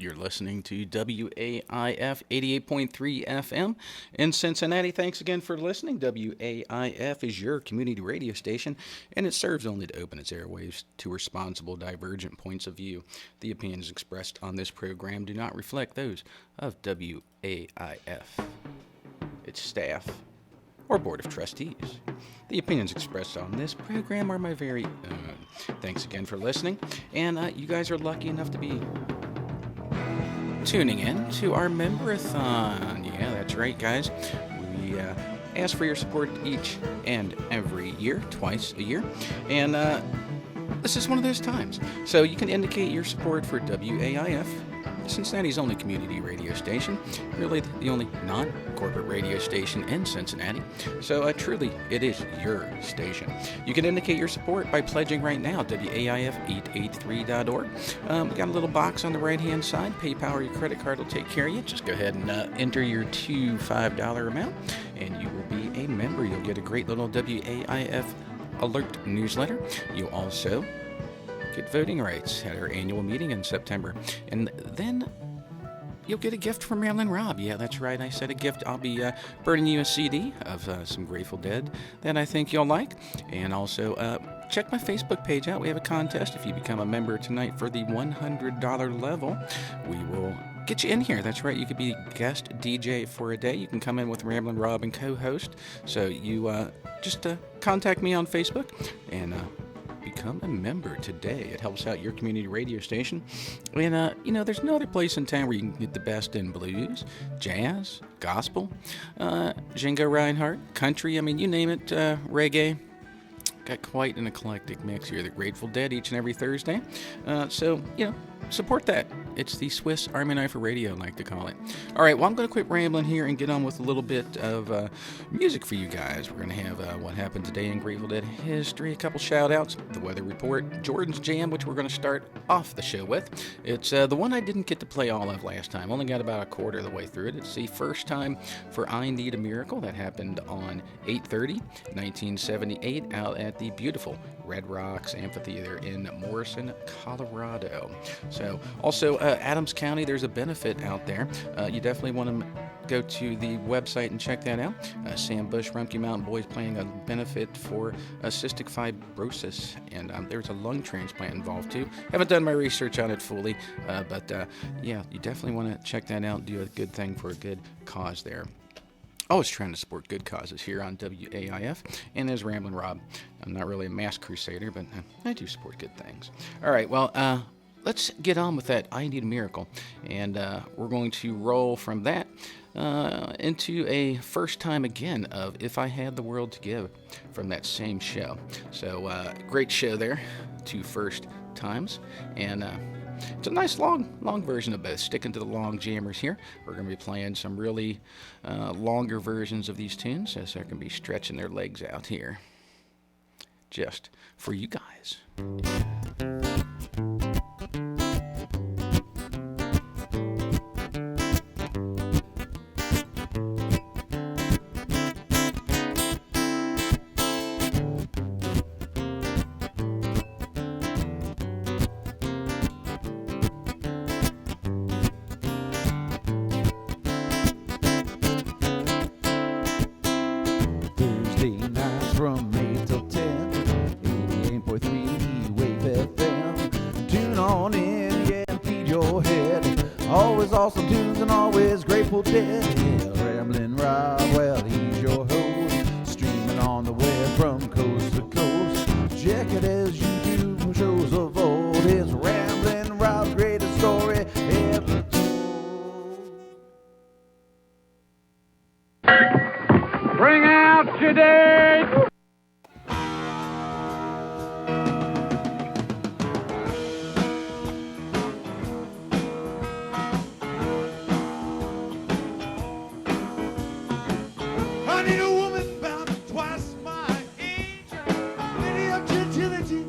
You're listening to WAIF 88.3 FM in Cincinnati. Thanks again for listening. WAIF is your community radio station, and it serves only to open its airwaves to responsible, divergent points of view. The opinions expressed on this program do not reflect those of WAIF, its staff, or Board of Trustees. The opinions expressed on this program are my very own. Thanks again for listening, and you guys are lucky enough to be tuning in to our Member-a-thon. Yeah, that's right, guys. We ask for your support each and every year, twice a year, and this is one of those times. So you can indicate your support for WAIF, Cincinnati's only community radio station, really the only non-corporate radio station in Cincinnati. So truly, it is your station. You can indicate your support by pledging right now, WAIF883.org. We got a little box on the right-hand side. PayPal or your credit card will take care of you. Just go ahead and enter your $5 amount, and you will be a member. You'll get a great little WAIF alert newsletter. You'll also get voting rights at our annual meeting in September. And then you'll get a gift from Ramblin Rob. Yeah, that's right. I said a gift. I'll be burning you a CD of some Grateful Dead that I think you'll like. And also check my Facebook page out. We have a contest. If you become a member tonight for the $100 level, we will get you in here. That's right. You could be guest DJ for a day. You can come in with Ramblin Rob and co-host. So you just contact me on Facebook and become a member today. It helps out your community radio station. And, there's no other place in town where you can get the best in blues, jazz, gospel, Django Reinhardt, country, you name it, reggae. Got quite an eclectic mix here. The Grateful Dead each and every Thursday. So, support that. It's the Swiss Army knife of radio, I like to call it. All right, well, I'm going to quit rambling here and get on with a little bit of music for you guys. We're going to have what happened today in Grateful Dead history, a couple shout-outs, the weather report, Jordan's Jam, which we're going to start off the show with. It's the one I didn't get to play all of last time. Only got about a quarter of the way through it. It's the first time for I Need a Miracle. That happened on 8/30, 1978, out at the beautiful Red Rocks Amphitheater in Morrison, Colorado. So, also, Adams County, there's a benefit out there. You definitely want to go to the website and check that out. Sam Bush, Rumpke Mountain Boys playing a benefit for cystic fibrosis, and there's a lung transplant involved too. Haven't done my research on it fully, but yeah, you definitely want to check that out and do a good thing for a good cause there. Always trying to support good causes here on WAIF, and there's Ramblin Rob. I'm not really a mass crusader, but I do support good things. All right, well, let's get on with that I Need a Miracle, and we're going to roll from that into a first time again of If I Had the World to Give from that same show. So, great show there, two first times, and it's a nice long version of both. Sticking to the long jammers here. We're going to be playing some really longer versions of these tunes, so they're going to be stretching their legs out here just for you guys. Awesome tunes and always Grateful Dead. Yeah, Ramblin Rob, well, he's your host, streaming on the web from coast to coast. Check it as you do from shows of old. It's Ramblin Rob's greatest story ever told. Bring out today. I need a woman about twice my age, plenty of gentility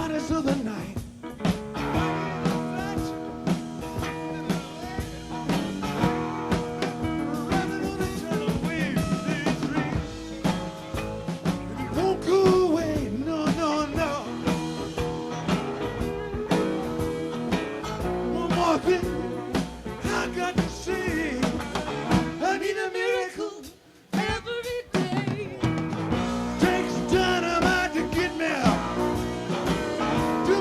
goddess of the night. Running on eternal waves, these dreams. And it won't go away, no, no, no. One more thing I got to say. I need a miracle every day. Takes dynamite to get me out. To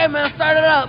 Okay, man, start it up.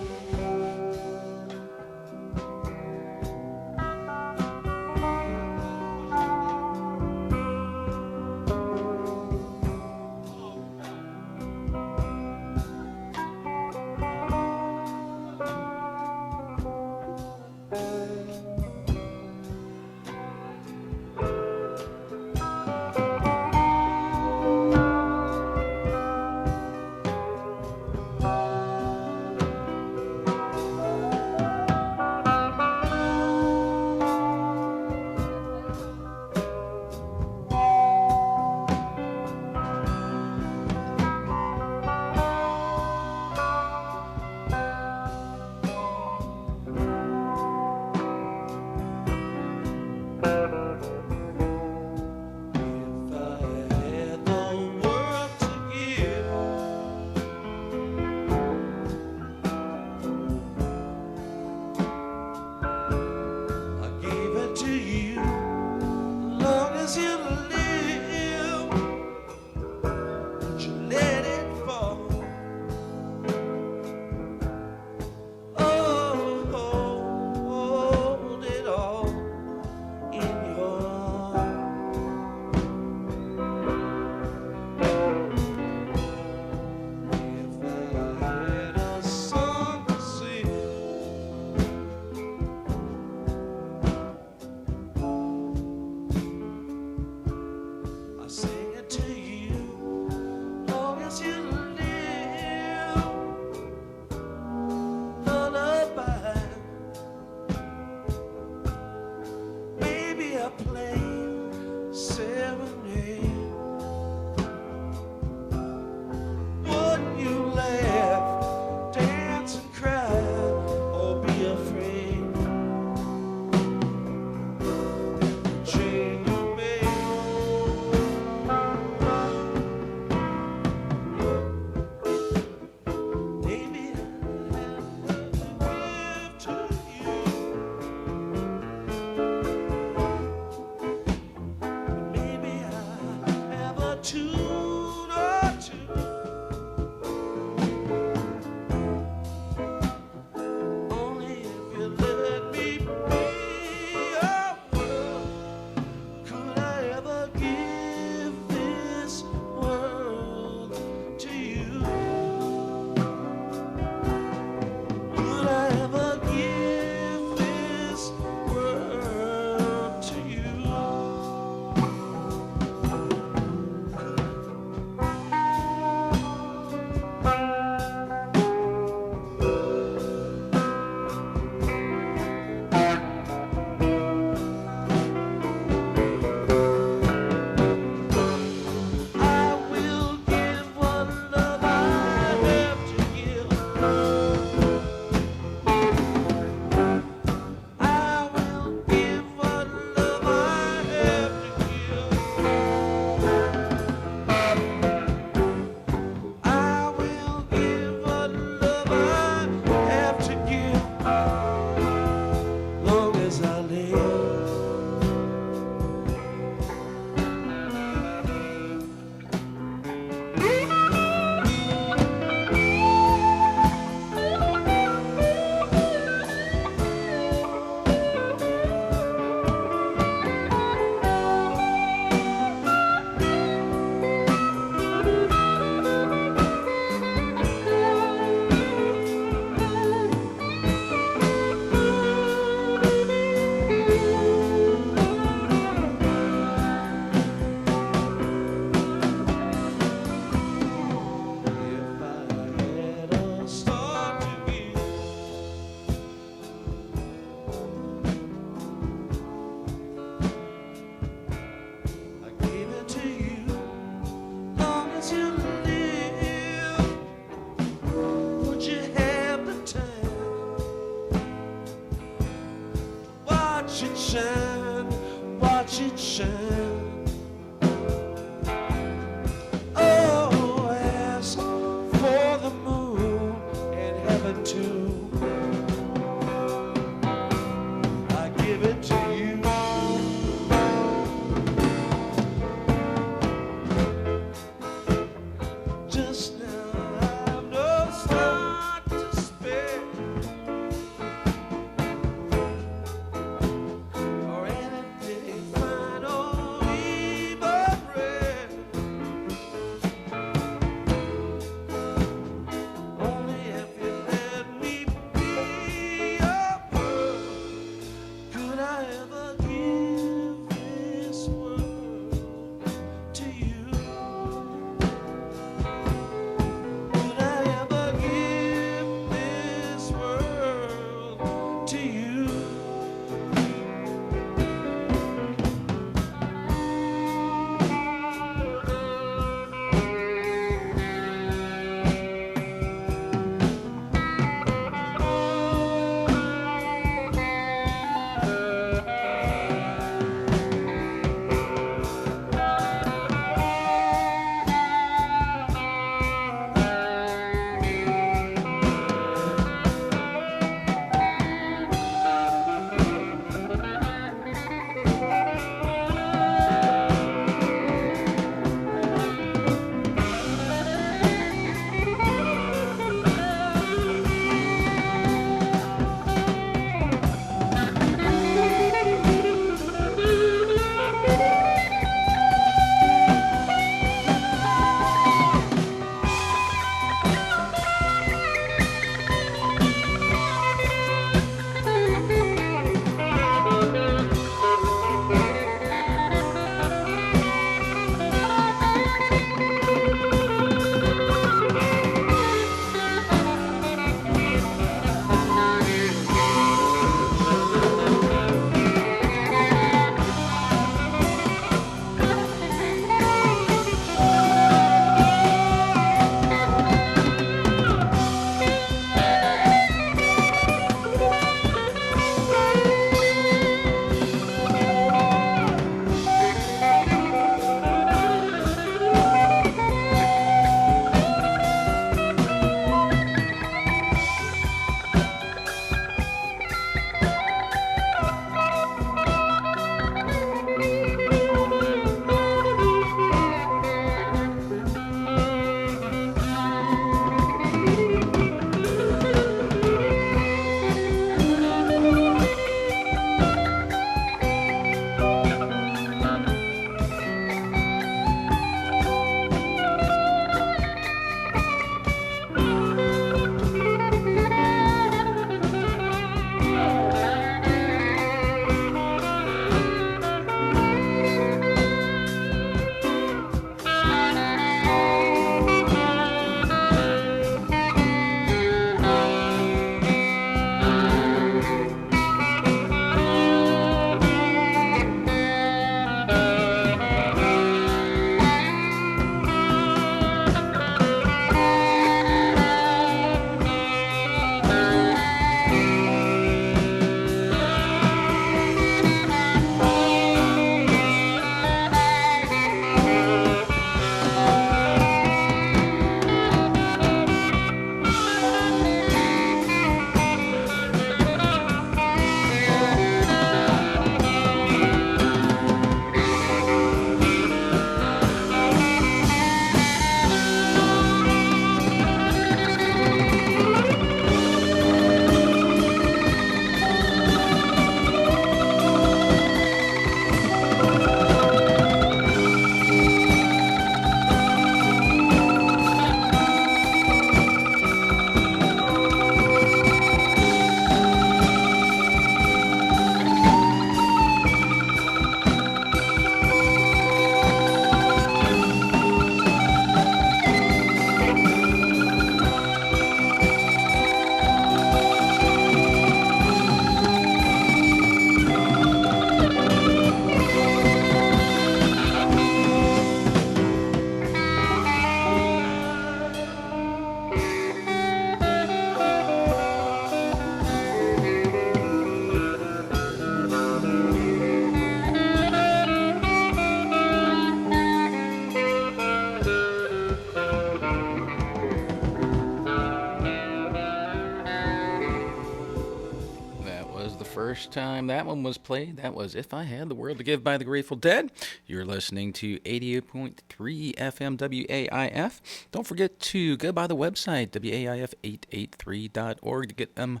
first time that one was played, that was If I Had the World to Give by the Grateful Dead. You're listening to 88.3 FM WAIF. Don't forget to go by the website, WAIF883.org, to get a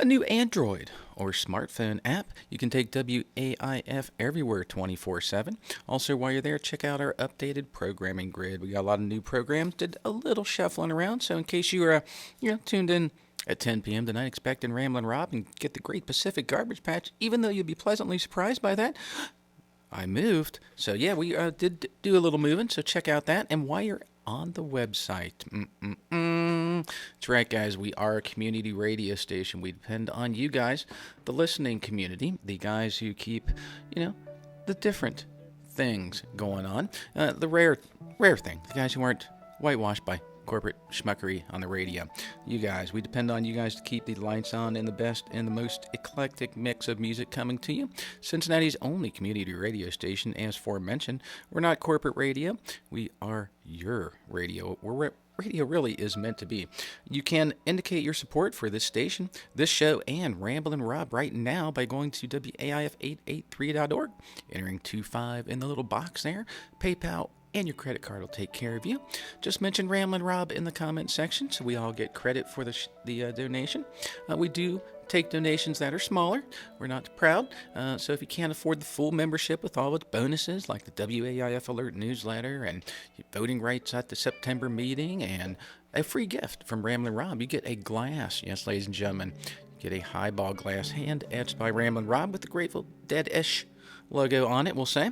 new Android or smartphone app. You can take WAIF everywhere 24/7. Also, while you're there, check out our updated programming grid. We got a lot of new programs, did a little shuffling around, so in case you were tuned in at 10 p.m. tonight expecting Ramblin' Rob and get the Great Pacific Garbage Patch, even though you'll be pleasantly surprised by that, I moved. So yeah, we did do a little moving, so check out that. And while you're on the website, that's right, guys, we are a community radio station. We depend on you guys, the listening community, the guys who keep, the different things going on, the rare thing, the guys who aren't whitewashed by corporate schmuckery on the radio. You guys, we depend on you guys to keep the lights on and the best and the most eclectic mix of music coming to you. Cincinnati's only community radio station, as aforementioned. We're not corporate radio. We are your radio. We're radio really is meant to be. You can indicate your support for this station, this show, and Ramblin' Rob right now by going to WAIF883.org, entering 25 in the little box there. PayPal and your credit card will take care of you. Just mention Ramblin' Rob in the comment section so we all get credit for the donation. We do take donations that are smaller. We're not proud. So if you can't afford the full membership with all its bonuses like the WAIF Alert newsletter and voting rights at the September meeting and a free gift from Ramblin' Rob, you get a glass. Yes, ladies and gentlemen, you get a highball glass hand etched by Ramblin' Rob with the Grateful Dead-ish logo on it, we'll say.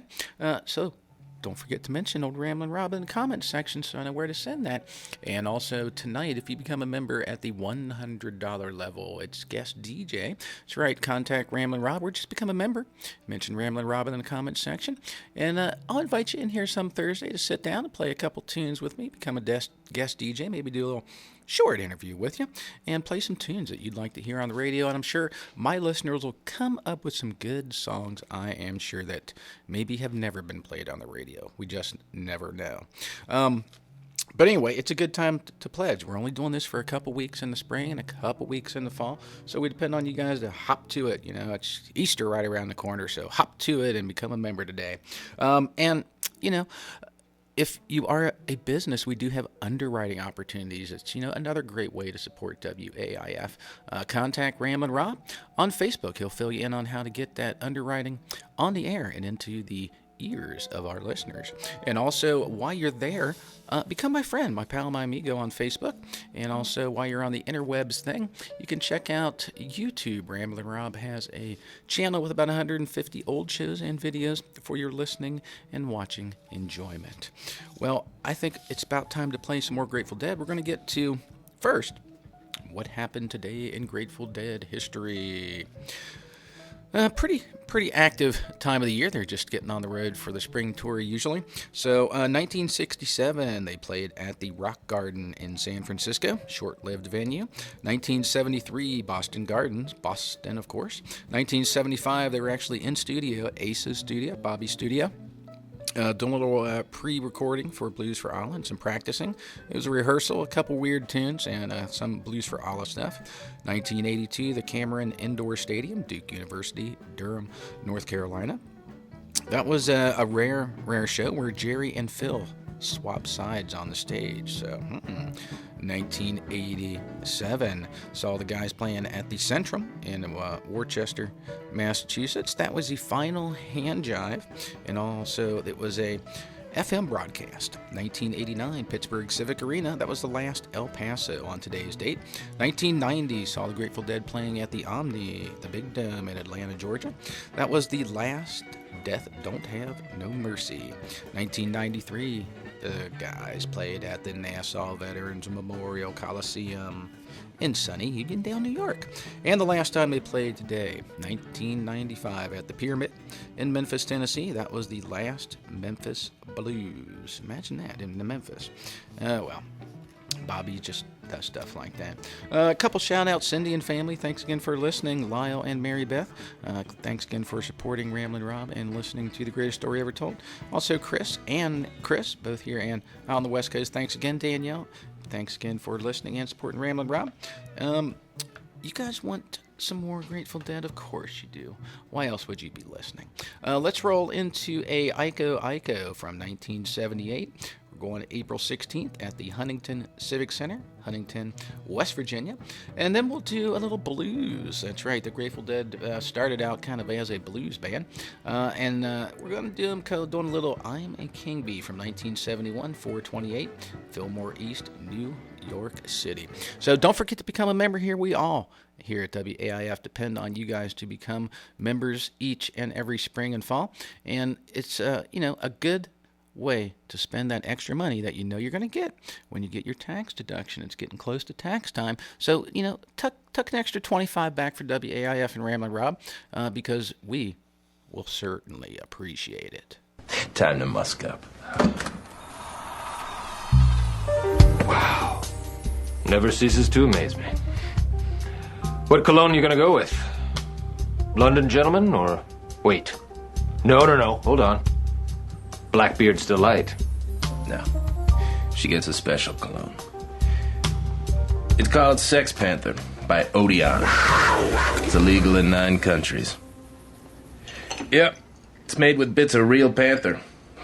So don't forget to mention old Ramblin' Rob in the comments section so I know where to send that. And also tonight, if you become a member at the $100 level, it's guest DJ. That's right, contact Ramblin' Rob or just become a member. Mention Ramblin' Rob in the comments section. And I'll invite you in here some Thursday to sit down and play a couple tunes with me, become a guest DJ, maybe do a little short interview with you, and play some tunes that you'd like to hear on the radio. And I'm sure my listeners will come up with some good songs, I am sure, that maybe have never been played on the radio. We just never know. But anyway, it's a good time to pledge. We're only doing this for a couple weeks in the spring and a couple weeks in the fall, so we depend on you guys to hop to it. It's Easter right around the corner, so hop to it and become a member today. If you are a business, we do have underwriting opportunities. It's, another great way to support WAIF. Contact Ramblin' Rob on Facebook. He'll fill you in on how to get that underwriting on the air and into the ears of our listeners. And also, while you're there, become my friend, my pal, my amigo on Facebook. And also, while you're on the interwebs thing, you can check out YouTube. Ramblin' Rob has a channel with about 150 old shows and videos for your listening and watching enjoyment. Well, I think it's about time to play some more Grateful Dead. We're going to get to, first, what happened today in Grateful Dead history. Pretty active time of the year. They're just getting on the road for the spring tour usually. So 1967, they played at the Rock Garden in San Francisco, short-lived venue. 1973, Boston Gardens, Boston of course. 1975, they were actually in studio, Ace's studio, Bobby's studio. Doing a little pre-recording for Blues for Allah and some practicing. It was a rehearsal, a couple weird tunes, and some Blues for Allah stuff. 1982, the Cameron Indoor Stadium, Duke University, Durham, North Carolina. That was a rare show where Jerry and Phil swapped sides on the stage. So, 1987, saw the guys playing at the Centrum in Worcester, Massachusetts. That was the final hand jive, and also it was a FM broadcast. 1989, Pittsburgh Civic Arena. That was the last El Paso on today's date. 1990, saw the Grateful Dead playing at the Omni, the Big Dome in Atlanta, Georgia. That was the last Death Don't Have No Mercy. 1993, the guys played at the Nassau Veterans Memorial Coliseum in sunny Uniondale, New York. And the last time they played today, 1995, at the Pyramid in Memphis, Tennessee. That was the last Memphis Blues. Imagine that, in Memphis. Well, Bobby just does stuff like that. A couple shout-outs, Cindy and family. Thanks again for listening. Lyle and Mary Beth. Thanks again for supporting Ramblin' Rob and listening to The Greatest Story Ever Told. Also, Chris, both here and out on the West Coast. Thanks again, Danielle. Thanks again for listening and supporting Ramblin' Rob. You guys want some more Grateful Dead? Of course you do. Why else would you be listening? Let's roll into a Iko Iko from 1978. We're going April 16th at the Huntington Civic Center, Huntington, West Virginia. And then we'll do a little blues. That's right, the Grateful Dead started out kind of as a blues band. And we're going to do them doing a little I'm a King Bee from 1971, 428, Fillmore East, New York City. So don't forget to become a member here. We all here at WAIF depend on you guys to become members each and every spring and fall. And it's, a good way to spend that extra money that you know you're going to get when you get your tax deduction. It's getting close to tax time. So, tuck an extra 25 back for WAIF and Ramblin' Rob because we will certainly appreciate it. Time to musk up. Wow. Never ceases to amaze me. What cologne are you going to go with? London Gentleman or... Wait. No. Hold on. Blackbeard's Delight. No. She gets a special cologne. It's called Sex Panther by Odeon. It's illegal in 9 countries. Yep. It's made with bits of real panther.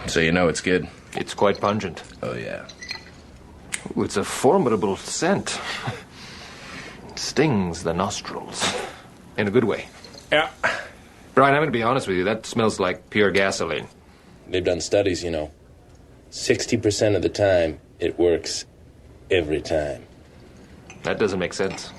So you know it's good. It's quite pungent. Oh, yeah. Ooh, it's a formidable scent. It stings the nostrils. In a good way. Yeah. Brian, I'm going to be honest with you. That smells like pure gasoline. They've done studies, 60% of the time, it works every time. That doesn't make sense.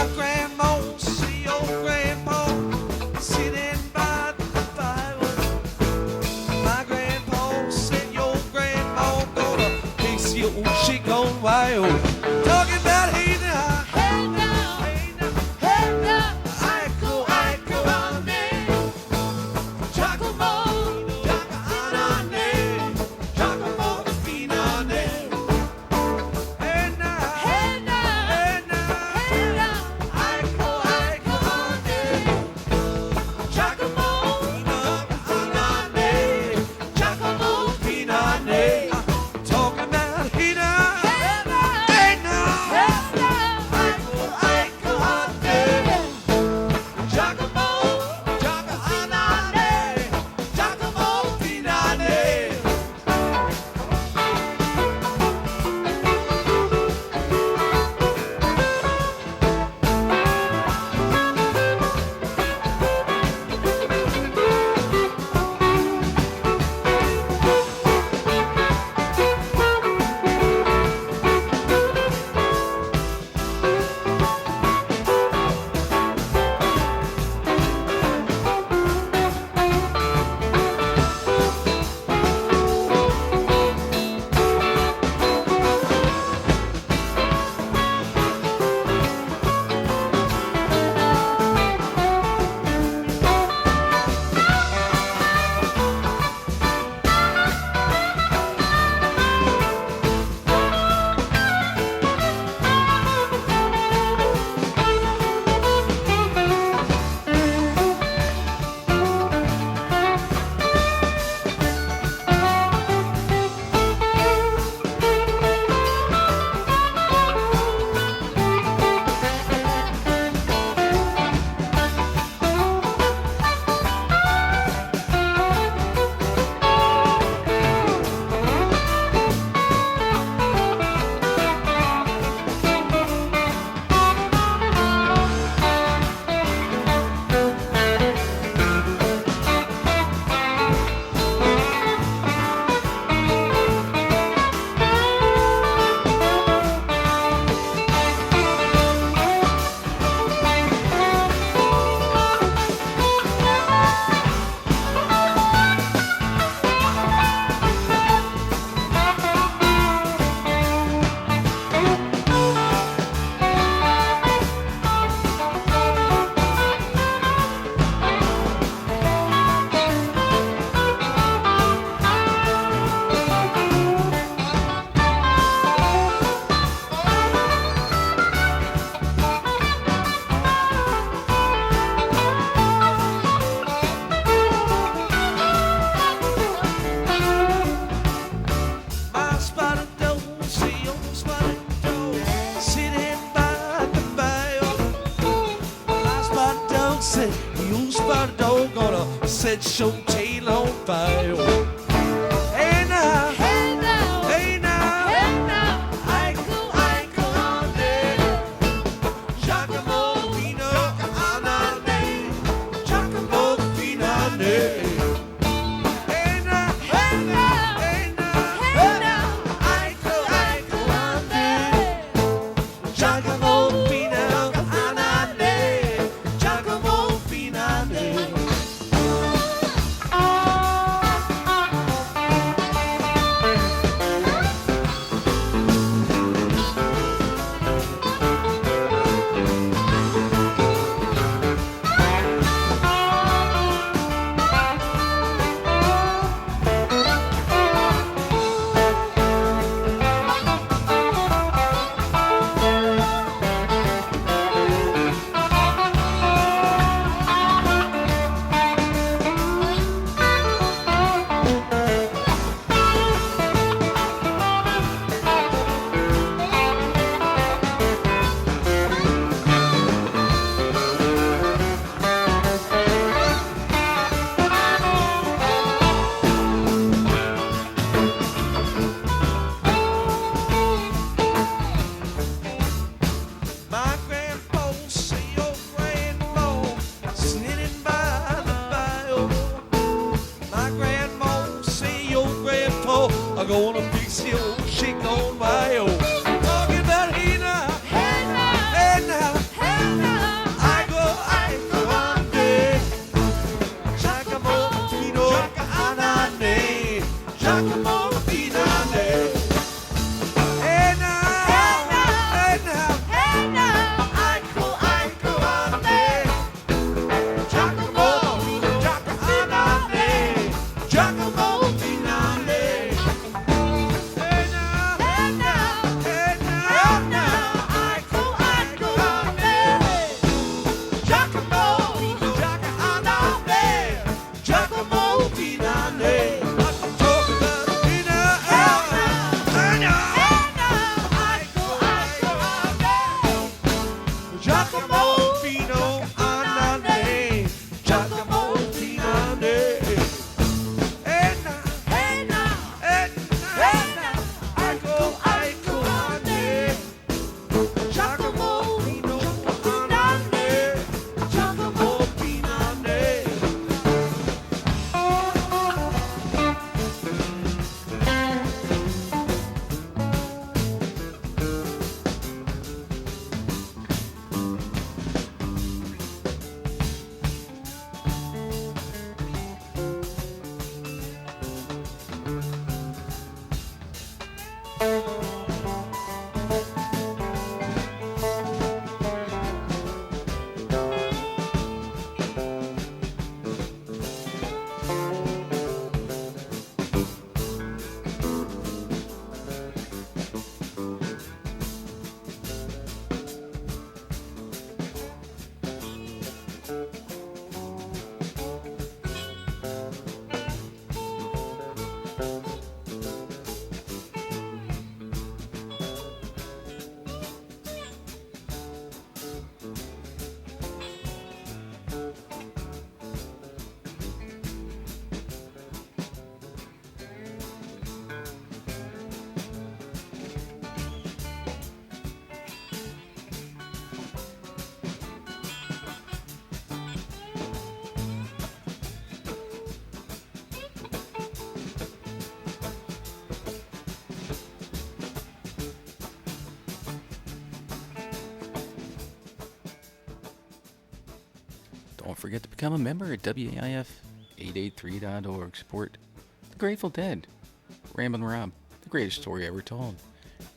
My grandma, see your grandpa sitting by the fire. My grandpa said your grandma gonna fix your chick on wild. Talking about hey now, hey now, hey now, hey now. Iko, Iko, Giacomo, Giacomo, Giacomo, Finane. Hey now, hey now, hey now, hey now. Iko, Iko, Giacomo, Finane, Giacomo, Finane. Talking about hey now, hey now, hey now, Iko, Iko, Giacomo, Giacomo, Finane. My spotted dog, see your spotted dog sitting by the fire. My spotted dog said, you spotted dog gonna set your tail on fire. Hey now, hey now, hey now, hey now. Iko, Iko, Giacomo, Finane, Giacomo, Finane. Hey now, hey now, hey now, hey now. Iko, Iko, Giacomo, Finane, Giacomo, Finane. I'm gonna fix your chick on my own. Talking about hey now, hey now, hey now, hey now. Giacomo Fino Andante, Giacomo Fino Andante. Hey now, hey now, hey now, Iko Iko-GD. Giacomo Fino Andante, Giacomo Fino Andante. Don't forget to become a member at WAIF883.org. Support the Grateful Dead. Ramblin' Rob, the greatest story ever told.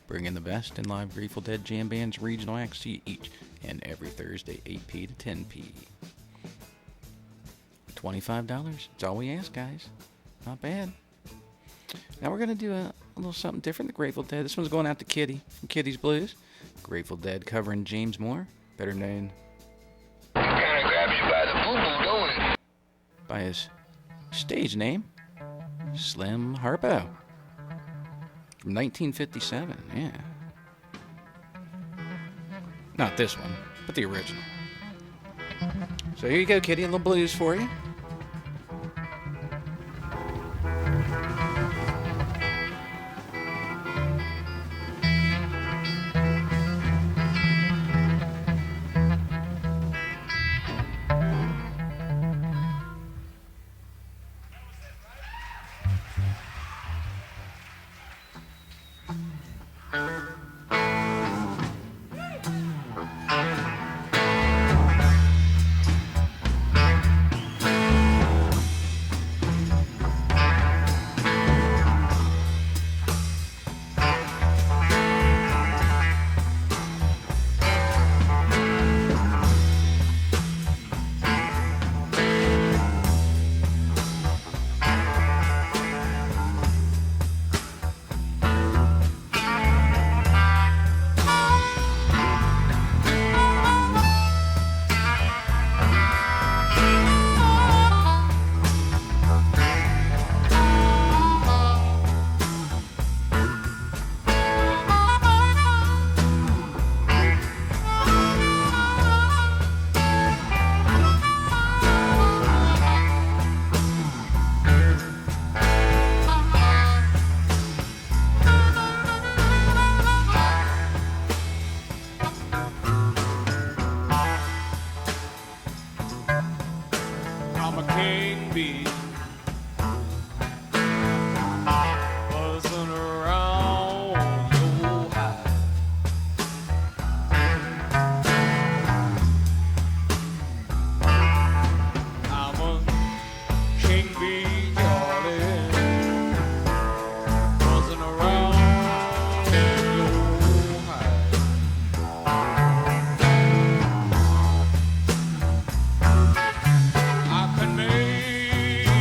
Bringing the best in live Grateful Dead jam bands regional acts to you each and every Thursday, 8p to 10p. $25, it's all we ask, guys. Not bad. Now we're going to do a little something different, the Grateful Dead. This one's going out to Kitty from Kitty's Blues. Grateful Dead covering James Moore, better known by his stage name, Slim Harpo. From 1957, yeah. Not this one, but the original. So here you go, Kitty, a little blues for you. I can make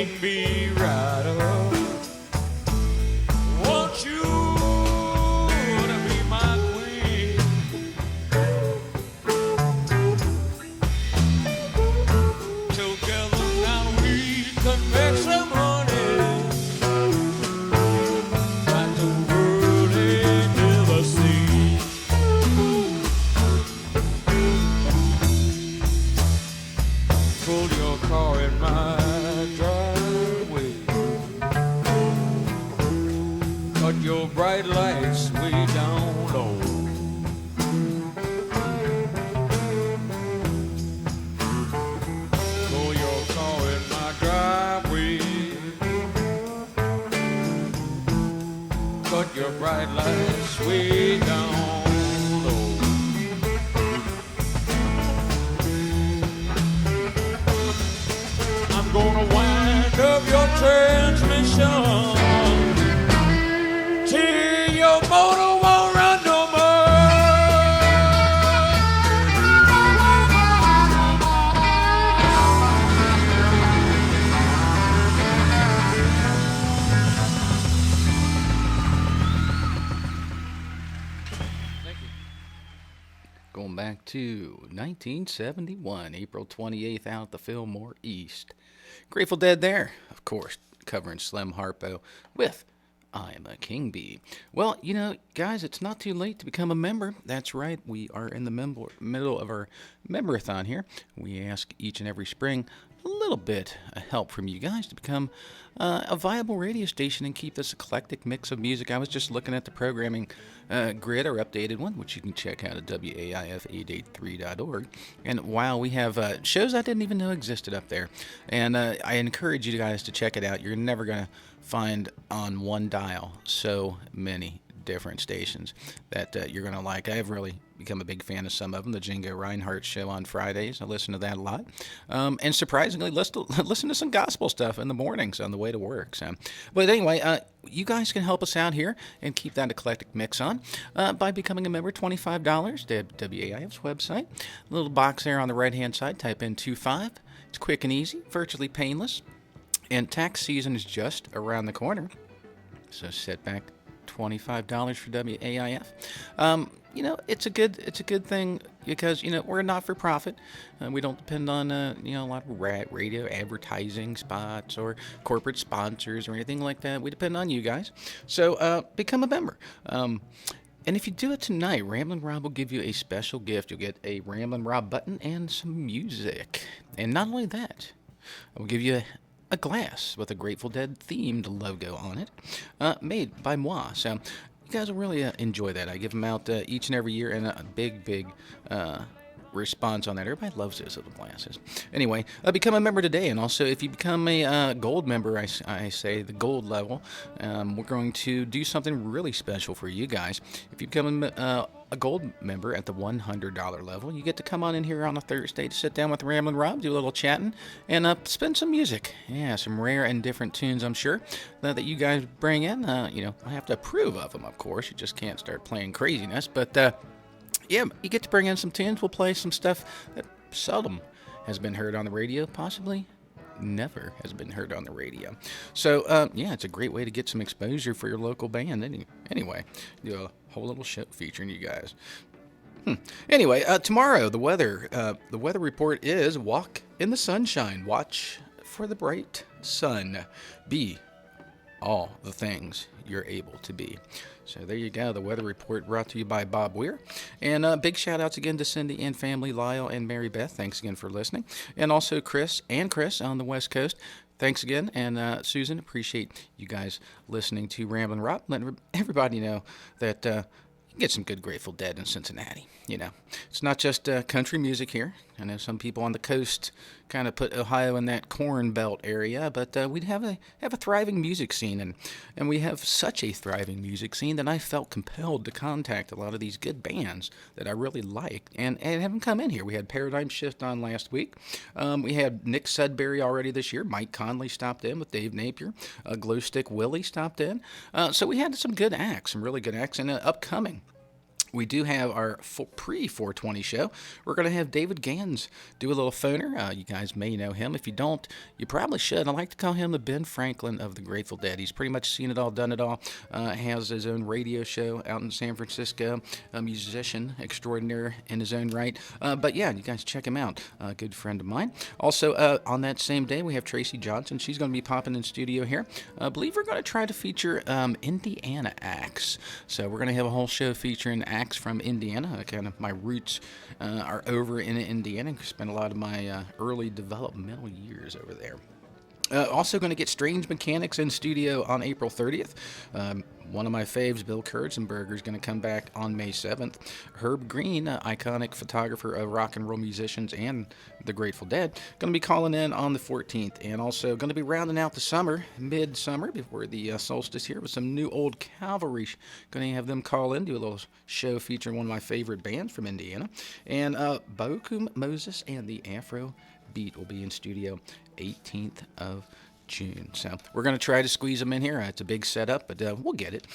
queen bee rider. Want you to be my queen. Together now we can make some money that the world ain't never seen. Pull your car in my driveway. Cut your bright lights way down low. Pull your car in my driveway. Cut your bright lights way down low. I'm gonna wind up your transmission till your motor won't run no more. Going back to 1971, April 28th, out at the Fillmore East. Grateful Dead there, of course, covering Slim Harpo with I'm a King Bee. Well, you know, guys, it's not too late to become a member. That's right, we are in the middle of our member-a-thon here. We ask each and every spring a little bit of help from you guys to become a viable radio station and keep this eclectic mix of music. I was just looking at the programming grid, our updated one, which you can check out at waif883.org. And wow, we have shows I didn't even know existed up there. And I encourage you guys to check it out. You're never going to find on one dial so many different stations that you're going to like. I've really become a big fan of some of them. The Django Reinhardt show on Fridays, I listen to that a lot. And surprisingly, listen to some gospel stuff in the mornings on the way to work. So, but anyway, you guys can help us out here and keep that eclectic mix on by becoming a member. $25 to WAIF's website. A little box there on the right-hand side. Type in 25. It's quick and easy, virtually painless. And tax season is just around the corner. So sit back. $25 for WAIF. You know, it's a good thing because, you know, we're a not-for-profit. We don't depend on, you know, a lot of radio advertising spots or corporate sponsors or anything like that. We depend on you guys. So become a member. And if you do it tonight, Ramblin' Rob will give you a special gift. You'll get a Ramblin' Rob button and some music. And not only that, I will give you a glass with a Grateful Dead themed logo on it, made by moi. So you guys will really enjoy that. I give them out each and every year, and a big response on that. Everybody loves those little glasses. Anyway, become a member today, and also if you become a gold member, I say the gold level, we're going to do something really special for you guys. If you become a gold member at the $100 level, you get to come on in here on a Thursday to sit down with Ramblin' Rob, do a little chatting, and spin some music. Yeah, some rare and different tunes, I'm sure, that you guys bring in. You know, I have to approve of them, of course. You just can't start playing craziness, but yeah, you get to bring in some tunes. We'll play some stuff that seldom has been heard on the radio, possibly never has been heard on the radio. So, yeah, it's a great way to get some exposure for your local band. Anyway, do a whole little show featuring you guys. Anyway, tomorrow, the weather report is walk in the sunshine. Watch for the bright sun. Be all the things you're able to be. So there you go, the weather report brought to you by Bob Weir. And big shout outs again to Cindy and family, Lyle and Mary Beth. Thanks again for listening. And also Chris on the West Coast. Thanks again. And Susan, appreciate you guys listening to Ramblin' Rob. Letting everybody know that you can get some good Grateful Dead in Cincinnati. You know, it's not just country music here. I know some people on the coast kind of put Ohio in that corn belt area, but we have a thriving music scene, and we have such a thriving music scene that I felt compelled to contact a lot of these good bands that I really like and have them come in here. We had Paradigm Shift on last week. We had Nick Sudbury already this year. Mike Conley stopped in with Dave Napier. Glowstick Willie stopped in. So we had some good acts, some really good acts, and upcoming. we do have our pre-420 show. We're going to have David Gans do a little phoner. You guys may know him. If you don't, you probably should. I like to call him the Ben Franklin of the Grateful Dead. He's pretty much seen it all, done it all. Has his own radio show out in San Francisco. A musician extraordinaire in his own right. But yeah, you guys check him out. A good friend of mine. Also, on that same day, we have Tracy Johnson. She's going to be popping in studio here. I believe we're going to try to feature Indiana acts. So we're going to have a whole show featuring acts from Indiana. Kind of my roots are over in Indiana. I spent a lot of my early developmental years over there. Also going to get Strange Mechanics in studio on April 30th. One of my faves, Bill Kurzenberger, is going to come back on May 7th. Herb Green, iconic photographer of rock and roll musicians and the Grateful Dead, going to be calling in on the 14th. And also going to be rounding out the summer, mid-summer, before the solstice here, with some new old cavalry. Going to have them call in, do a little show featuring one of my favorite bands from Indiana. And Bokum Moses and the Afro Beat will be in studio 18th of June. So we're going to try to squeeze them in here. It's a big setup, but we'll get it.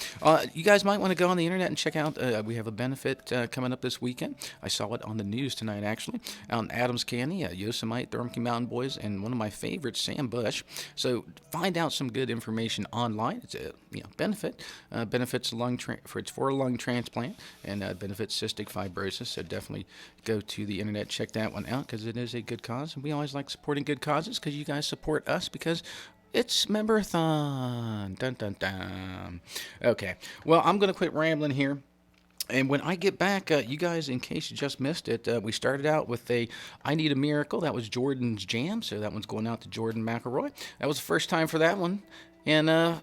You guys might want to go on the internet and check out, we have a benefit coming up this weekend. I saw it on the news tonight, actually, out in Adams County, Yosemite, Thermke Mountain Boys, and one of my favorites, Sam Bush. So find out some good information online. It's a benefit. Benefits it's for a lung transplant and benefits cystic fibrosis. So definitely go to the internet, check that one out, because it is a good cause. And we always like supporting good causes because you guys support us, because it's member-a-thon. Dun, dun, dun. Okay. Well, I'm going to quit rambling here. And when I get back, you guys, in case you just missed it, we started out with I Need a Miracle. That was Jordan's jam, so that one's going out to Jordan McElroy. That was the first time for that one. And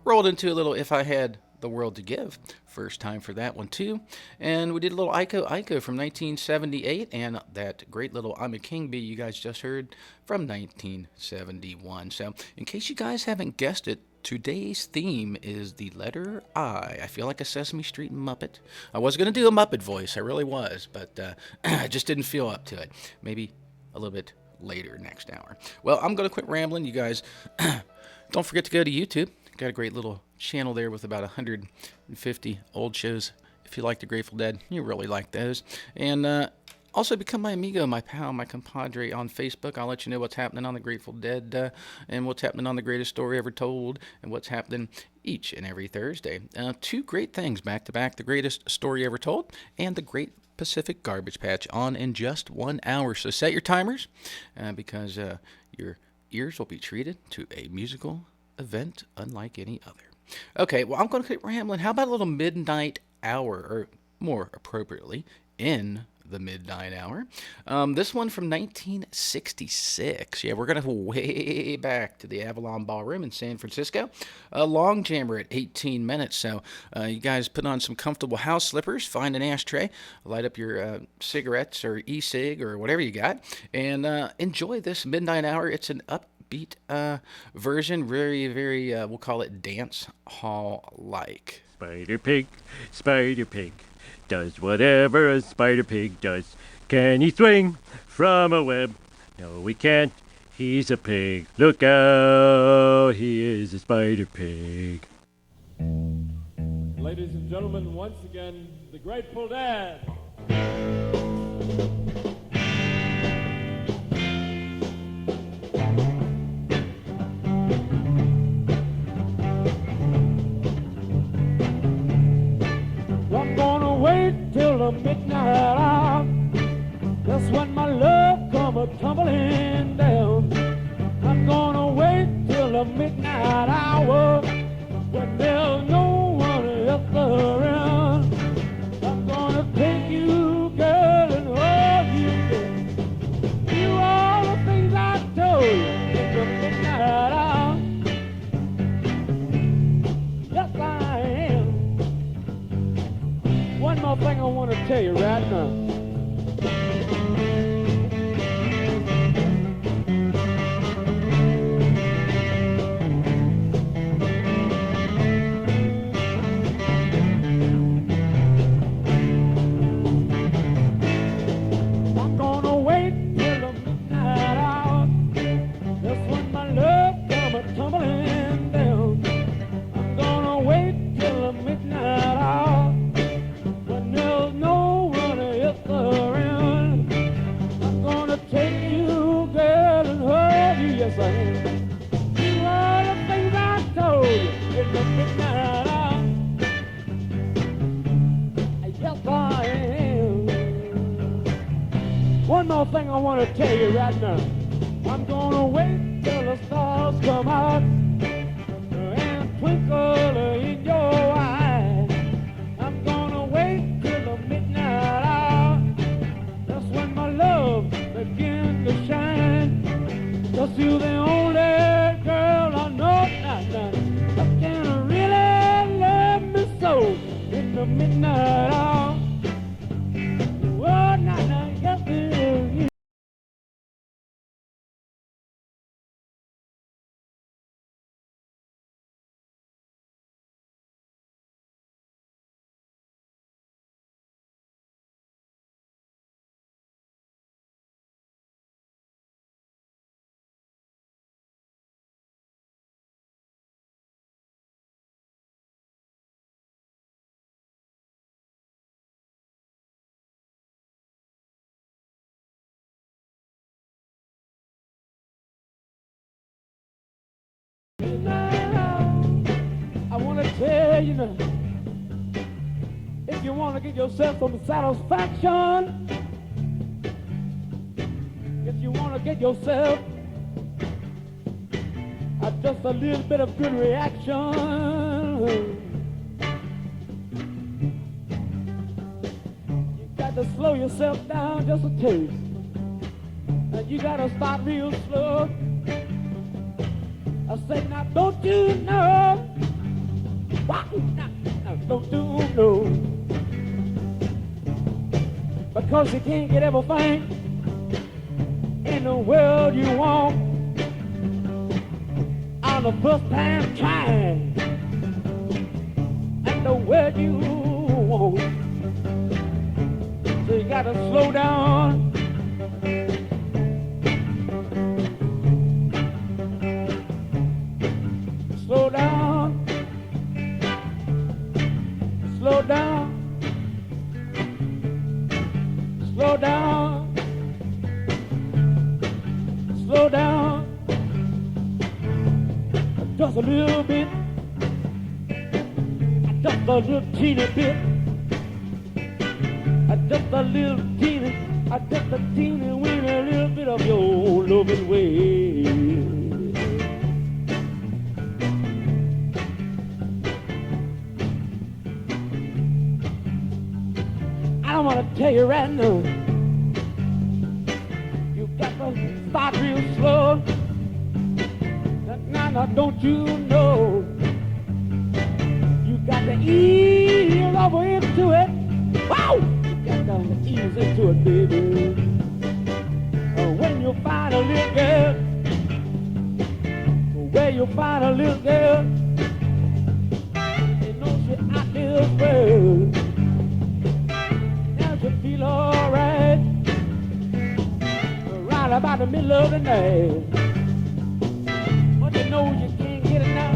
rolled into a little If I Had the World to Give. First time for that one, too. And we did a little Iko Iko from 1978, and that great little I'm a King Bee you guys just heard from 1971. So, in case you guys haven't guessed it, today's theme is the letter I. I feel like a Sesame Street Muppet. I was going to do a Muppet voice, I really was, but I just didn't feel up to it. Maybe a little bit later next hour. Well, I'm going to quit rambling, you guys. Don't forget to go to YouTube. Got a great little channel there with about 150 old shows. If you like the Grateful Dead, you really like those. And also become my amigo, my pal, my compadre on Facebook. I'll let you know what's happening on the Grateful Dead and what's happening on the Greatest Story Ever Told and what's happening each and every Thursday. Two great things back to back, the Greatest Story Ever Told and the Great Pacific Garbage Patch on in just 1 hour. So set your timers because your ears will be treated to a musical event unlike any other. Okay, well, I'm going to quit rambling. How about a little Midnight Hour, or more appropriately, In the Midnight Hour? This one from 1966. Yeah, we're going to go way back to the Avalon Ballroom in San Francisco. A long jammer at 18 minutes. So you guys put on some comfortable house slippers, find an ashtray, light up your cigarettes or e-cig or whatever you got, and enjoy this Midnight Hour. It's an upbeat version, very, very, we'll call it dance hall-like. Spider Pig, does whatever a Spider Pig does. Can he swing from a web? No, he can't. He's a pig. Look out, he is a Spider Pig. Ladies and gentlemen, once again, the Grateful Dead. I'm gonna wait till the midnight hour. That's when my love come a-tumbling down. I'm gonna wait till the midnight hour when there's no one else around. I'm gonna take you, girl, and hold you, girl. Do all the things I told you in the midnight hour. Yes, I am. One more thing I want to tell you right now. I'm gonna wait till the midnight hour. That's when my love come a-tumbling down. I'm gonna wait till the midnight hour. When want to tell you right now, I'm gonna wait till the stars come out and twinkle in your eye. I'm gonna wait till the midnight hour. That's when my love begins to shine. 'Cause you're the only girl I know now that can really love me so in the midnight hour. Oh, now, yes, it is. I want to tell you now, if you want to get yourself some satisfaction, if you want to get yourself just a little bit of good reaction, you got to slow yourself down just a taste, and you got to start real slow. I say, now don't you know? Now don't you know? Because you can't get everything in the world you want on the first time trying, and the world you want. So you gotta slow down. Slow down, slow down, slow down, slow down, just a little bit, just a little teeny bit, just a little teeny, just a teeny weeny little bit of your loving way. I want to tell you right now, you got to start real slow. Now, don't you know, you got to ease over into it. Wow! You got to ease into it, baby. When you find a little girl, where you find a little girl, you know she out this world. You feel alright right about the middle of the night, but you know you can't get it now.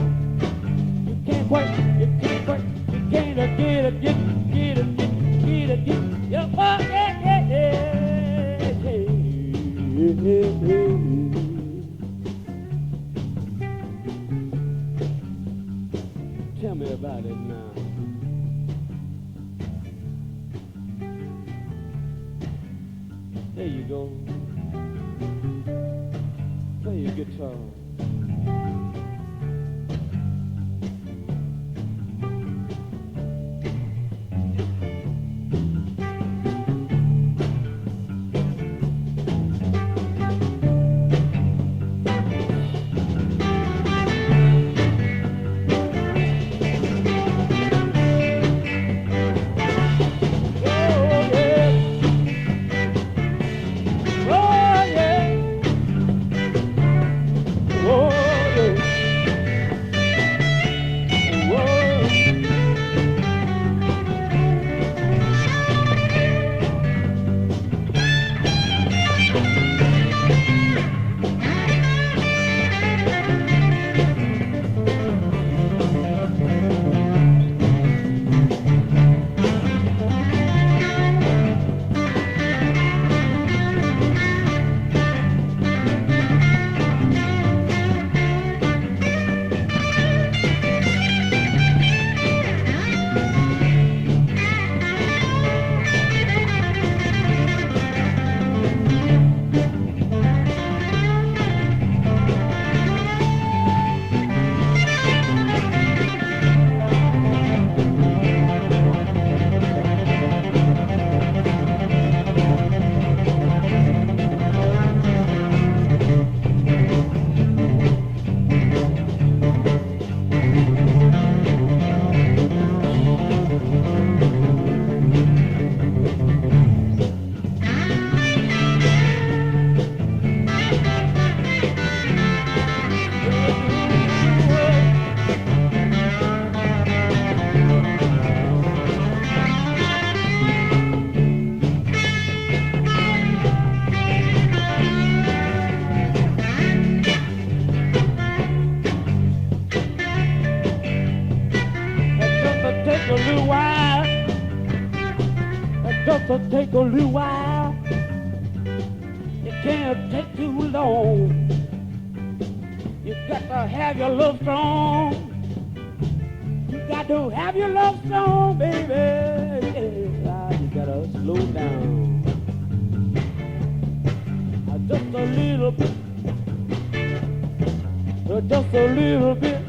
You can't quite, you can't quite, you can't get it, get it. Yeah, oh, yeah. Tell me about it now. There you go. Play your guitar. Oh, yeah. just to take a little while. It can't take too long. You got to have your love strong. You got to have your love strong, baby. Yeah, you gotta slow down. Just a little bit. Just a little bit.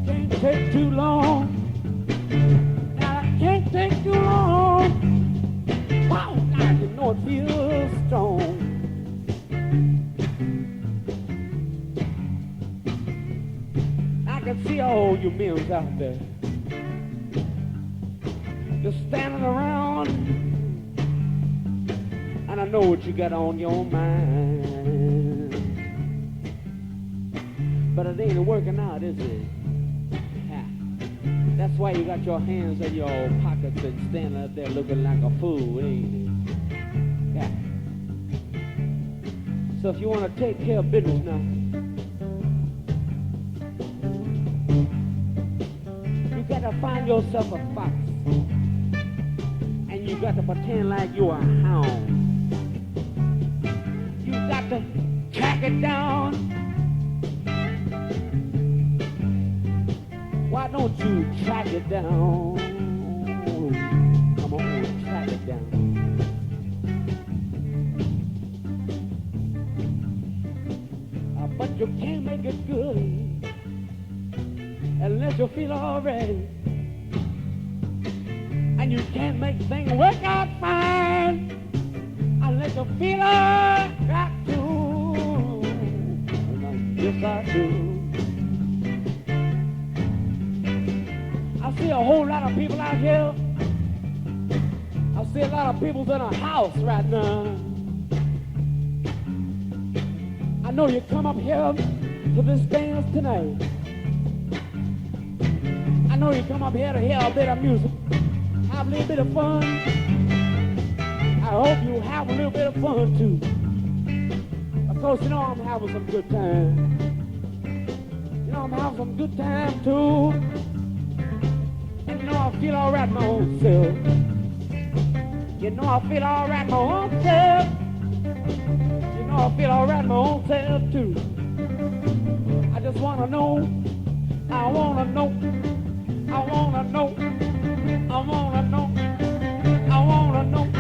Can't take too long. Now it can't take too long. Wow, now you know it feels strong. I can see all you men out there just standing around, and I know what you got on your mind. But it ain't working out, is it? That's why you got your hands in your pockets and standing up there looking like a fool, ain't it? Yeah. So if you want to take care of business now, you got to find yourself a fox, and you got to pretend like you're a hound. You got to track it down. Why don't you track it down? Come on, track it down. But you can't make it good unless you feel alright. And you can't make things work out fine unless you feel alright too. Yes, I do. I see a whole lot of people out here. I see a lot of people in a house right now. I know you come up here to this dance tonight. I know you come up here to hear a bit of music, have a little bit of fun. I hope you have a little bit of fun too. Of course, you know I'm having some good time. You know I'm having some good time too. And you know I feel alright my own self. You know I feel alright my own self. You know I feel alright my own self too. I just wanna know, I wanna know, I wanna know, I wanna know, I wanna know,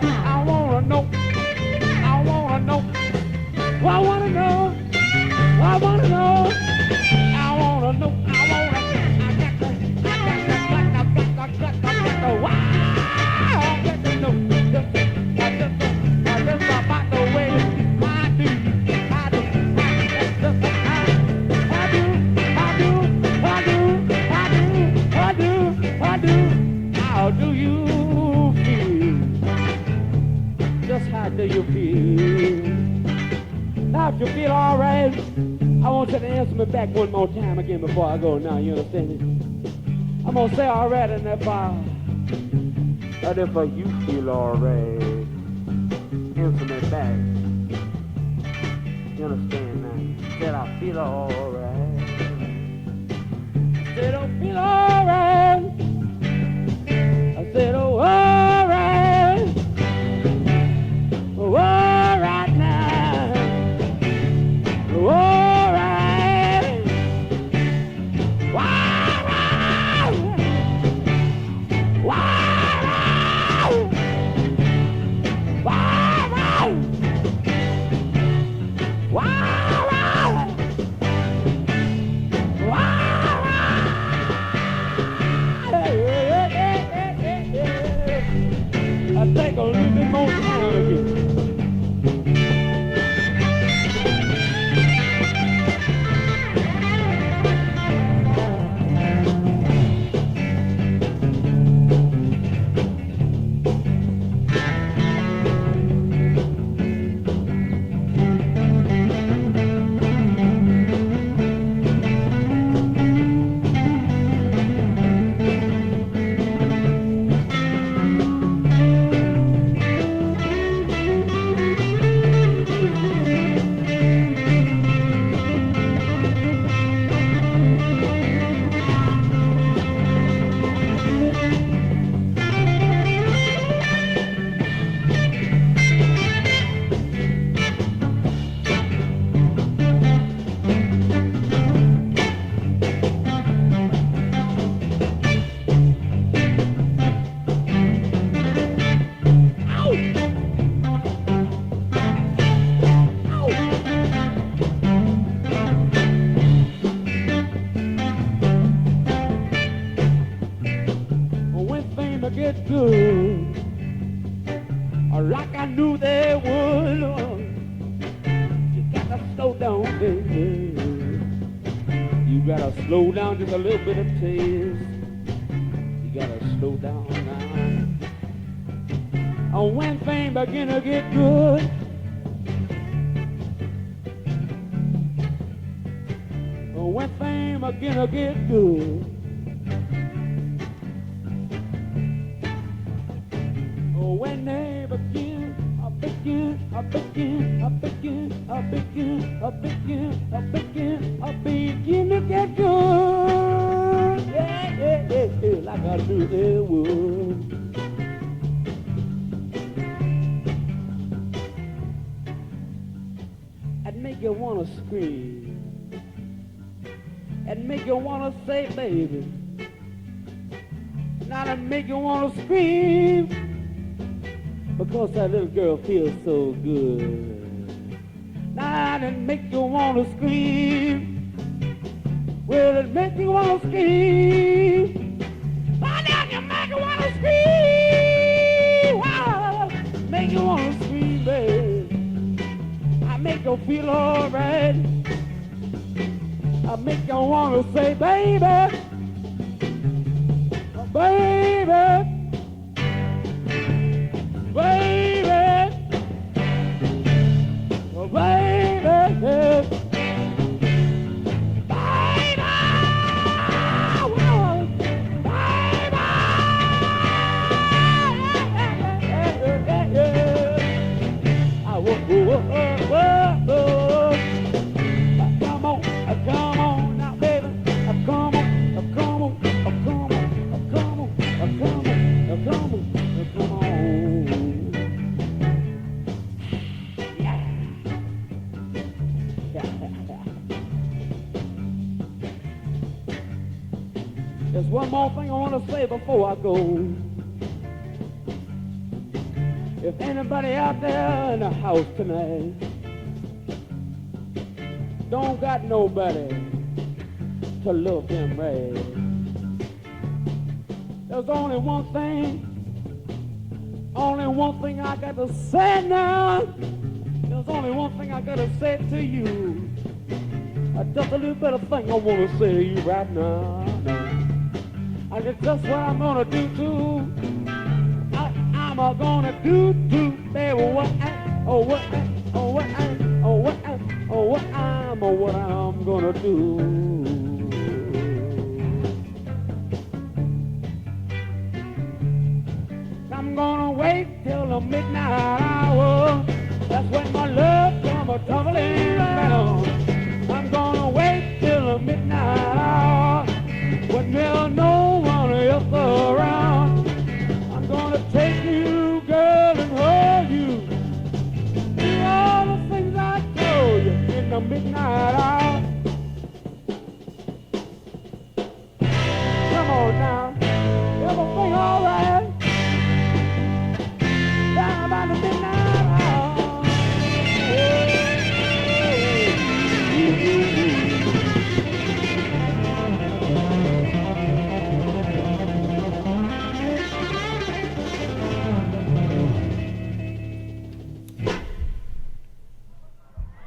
I wanna know, I wanna know, I wanna know, I wanna know, I wanna know, I wanna, I got to, wow, I got to know, just about the way I do, how do you feel? Just how do you feel? Now if you feel alright, I want you to answer me back one more time again before I go now, you understand it? I'm gonna say alright, and if you feel alright, answer me back. You understand now? Said I feel alright. Said I feel alright. I said, oh, alright. Oh, alright now. Oh, alright. Wow, wow. Wow, wow. Wow, wow. I think a little bit more time again. gotta slow down just a little bit of taste. You gotta slow down now. When things begin to get good, when things begin to get good, when they begin, I begin to get good. Yeah, like I knew they would. I'd make you wanna scream, and make you wanna say, baby. Now that make you wanna scream, because that little girl feels so good. Now that make you wanna scream. Well, it make you wanna scream. Now that you make you wanna scream. Wow, make you wanna scream, baby. I make you feel alright. I make you wanna say, baby, baby. Baby, oh baby, baby, come on now, baby, come on, come on, come on, come on, come on. There's one more thing I want to say before I go. If anybody out there in the house tonight don't got nobody to love them right, there's only one thing I got to say now. There's only one thing I got to say to you. Just a little bit of thing I want to say to you right now. And it's just what I'm gonna do too. I'm gonna do too, baby. What I'm gonna do. I'm gonna wait till the midnight hour. That's when my love comes tumbling down. I'm gonna wait till the midnight hour when there's no one else around. I'm gonna take you, girl, and hold you. Do all the things I told you in the midnight hour. Come on now, everything all right? Down about the midnight hour.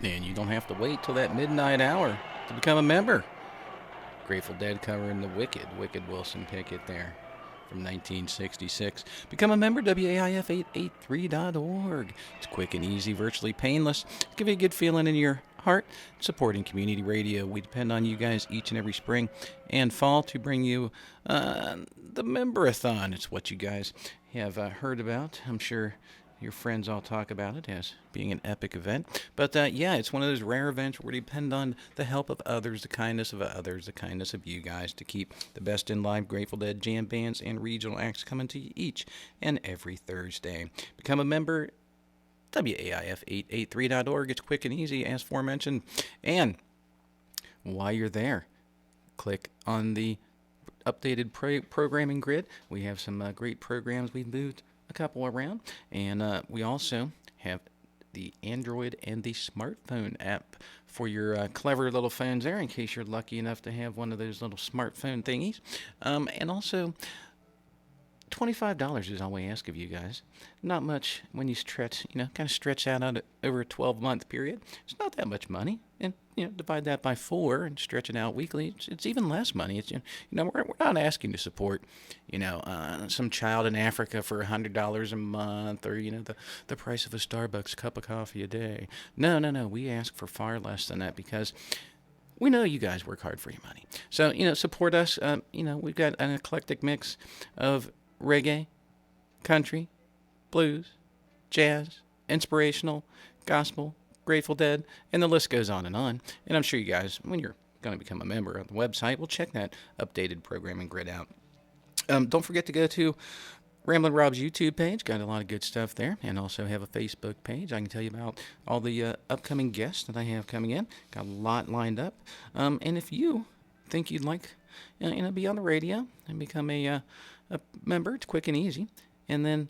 And you don't have to wait till that midnight hour to become a member. Grateful Dead covering the Wicked Wilson Pickett there from 1966. Become a member, WAIF883.org. It's quick and easy, virtually painless. Give you a good feeling in your heart. Supporting community radio. We depend on you guys each and every spring and fall to bring you the Memberathon. It's what you guys have heard about. I'm sure your friends all talk about it as being an epic event. But yeah, it's one of those rare events where we depend on the help of others, the kindness of others, the kindness of you guys to keep the best in live Grateful Dead jam bands and regional acts coming to you each and every Thursday. Become a member, WAIF883.org. It's quick and easy, as aforementioned. And while you're there, click on the updated programming grid. We have some great programs. We've moved a couple around, and we also have the Android and the smartphone app for your clever little phones there, in case you're lucky enough to have one of those little smartphone thingies. And also $25 is all we ask of you guys. Not much when you stretch, kind of stretch out on it over a 12-month period. It's not that much money. And, divide that by 4 and stretch it out weekly. It's even less money. It's, we're not asking to support, some child in Africa for $100 a month or, the price of a Starbucks cup of coffee a day. No. We ask for far less than that because we know you guys work hard for your money. So, support us. We've got an eclectic mix of reggae, country, blues, jazz, inspirational, gospel, Grateful Dead, and the list goes on. And I'm sure you guys, when you're going to become a member of the website, will check that updated programming grid out. Don't forget to go to Ramblin' Rob's YouTube page. Got a lot of good stuff there, and also have a Facebook page. I can tell you about all the upcoming guests that I have coming in. Got a lot lined up. And if you think you'd like, be on the radio and become a member, it's quick and easy. And then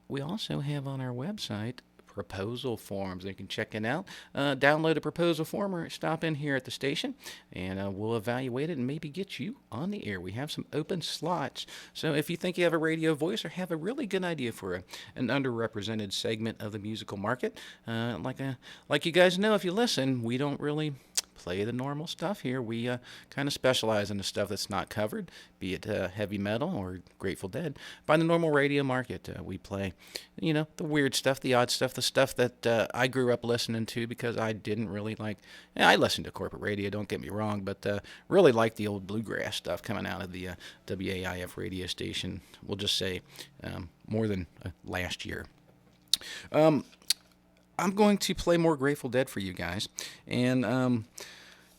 we also have on our website proposal forms. You can check it out. Download a proposal form or stop in here at the station, and we'll evaluate it and maybe get you on the air. We have some open slots. So if you think you have a radio voice or have a really good idea for an underrepresented segment of the musical market, like you guys know if you listen, we don't really play the normal stuff here. We kind of specialize in the stuff that's not covered, be it heavy metal or Grateful Dead. By the normal radio market, we play, the weird stuff, the odd stuff, the stuff that I grew up listening to because I didn't really like. I listened to corporate radio, don't get me wrong, but really like the old bluegrass stuff coming out of the WAIF radio station. We'll just say more than last year. I'm going to play more Grateful Dead for you guys, and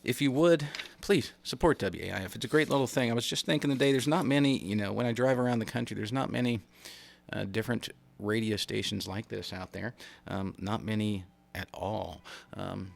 if you would, please support WAIF. It's a great little thing. I was just thinking today, there's not many, when I drive around the country, there's not many different radio stations like this out there. Not many at all.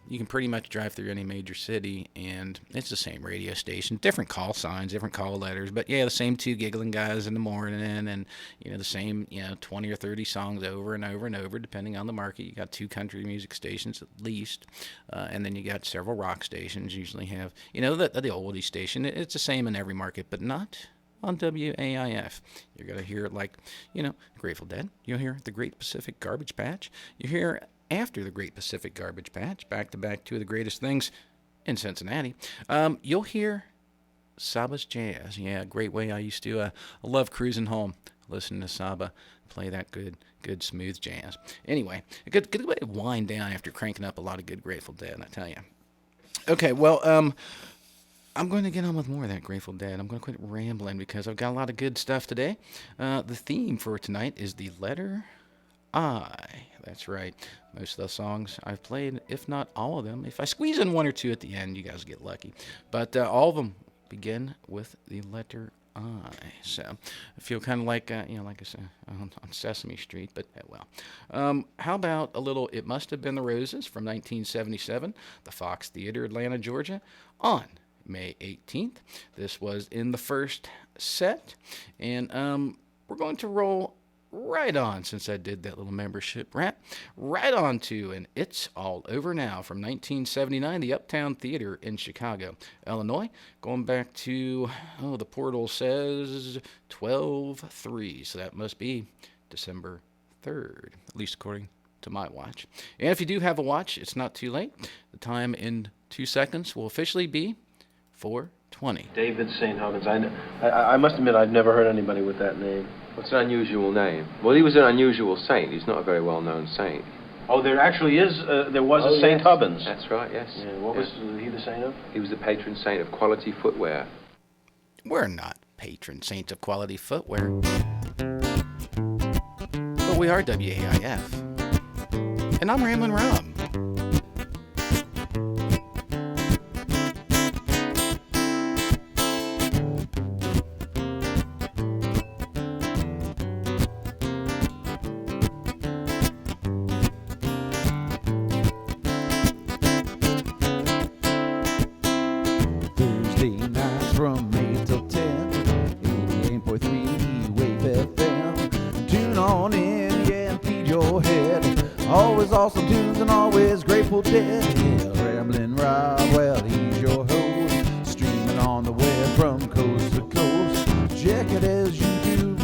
You can pretty much drive through any major city, and it's the same radio station, different call signs, different call letters, but yeah, the same 2 giggling guys in the morning, and the same 20 or 30 songs over and over and over, depending on the market. You got 2 country music stations at least, and then you got several rock stations. Usually have the oldie station. It's the same in every market, but not on WAIF. You're gonna hear Grateful Dead. You'll hear the Great Pacific Garbage Patch. You hear after the Great Pacific Garbage Patch, back to back, 2 of the greatest things in Cincinnati. You'll hear Saba's Jazz. Yeah, great way. I used to love cruising home, listening to Saba play that good smooth jazz. Anyway, a good way to wind down after cranking up a lot of good Grateful Dead, I tell you. Okay, well, I'm going to get on with more of that Grateful Dead. I'm going to quit rambling because I've got a lot of good stuff today. The theme for tonight is the letter I. That's right. Most of the songs I've played, if not all of them, if I squeeze in 1 or 2 at the end, you guys get lucky. But all of them begin with the letter I. So I feel kind of like, like I said, on Sesame Street, but well. How about a little It Must Have Been the Roses from 1977, the Fox Theater, Atlanta, Georgia, on May 18th. This was in the first set, and we're going to roll right on, since I did that little membership rap, right on to And It's All Over Now from 1979, the Uptown Theater in Chicago, Illinois. Going back to, the portal says 12/3, so that must be December 3rd, at least according to my watch. And if you do have a watch, it's not too late. The time in 2 seconds will officially be 4:20. David St. Huggins. I must admit I've never heard anybody with that name. What's an unusual name? Well, he was an unusual saint. He's not a very well-known saint. Oh, there actually is, there was a St. Hubbins. That's right, yes. Yeah, what was he the saint of? He was the patron saint of quality footwear. We're not patron saints of quality footwear, but we are WAIF. And I'm Ramblin' Rob. Thursday nights from 8 till 10, 88.3 Wave FM. Tune on in, yeah, and feed your head. Always awesome tunes and always Grateful Dead. Yeah, Ramblin' Rob, well, he's your host. Streaming on the web from coast to coast. Check it as you do.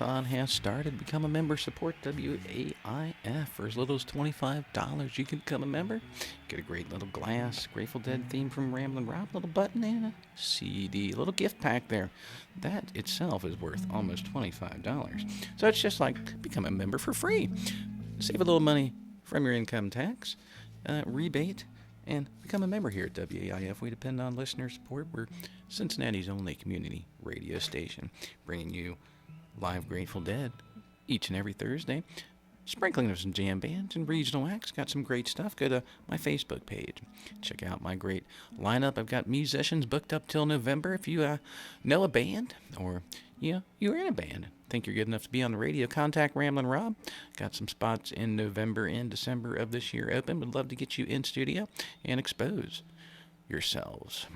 Member-a-thon has started. Become a member. Support WAIF for as little as $25. You can become a member. Get a great little glass, Grateful Dead theme from Ramblin' Rob, little button, and a CD. Little gift pack there. That itself is worth almost $25. So it's just like become a member for free. Save a little money from your income tax, rebate, and become a member here at WAIF. We depend on listener support. We're Cincinnati's only community radio station, bringing you live Grateful Dead each and every Thursday, sprinkling of some jam bands and regional acts. Got some great stuff. Go to my Facebook page. Check out my great lineup. I've got musicians booked up till November. If you know a band, or you're in a band, think you're good enough to be on the radio, contact Ramblin' Rob. Got some spots in November and December of this year open. Would love to get you in studio and expose yourselves.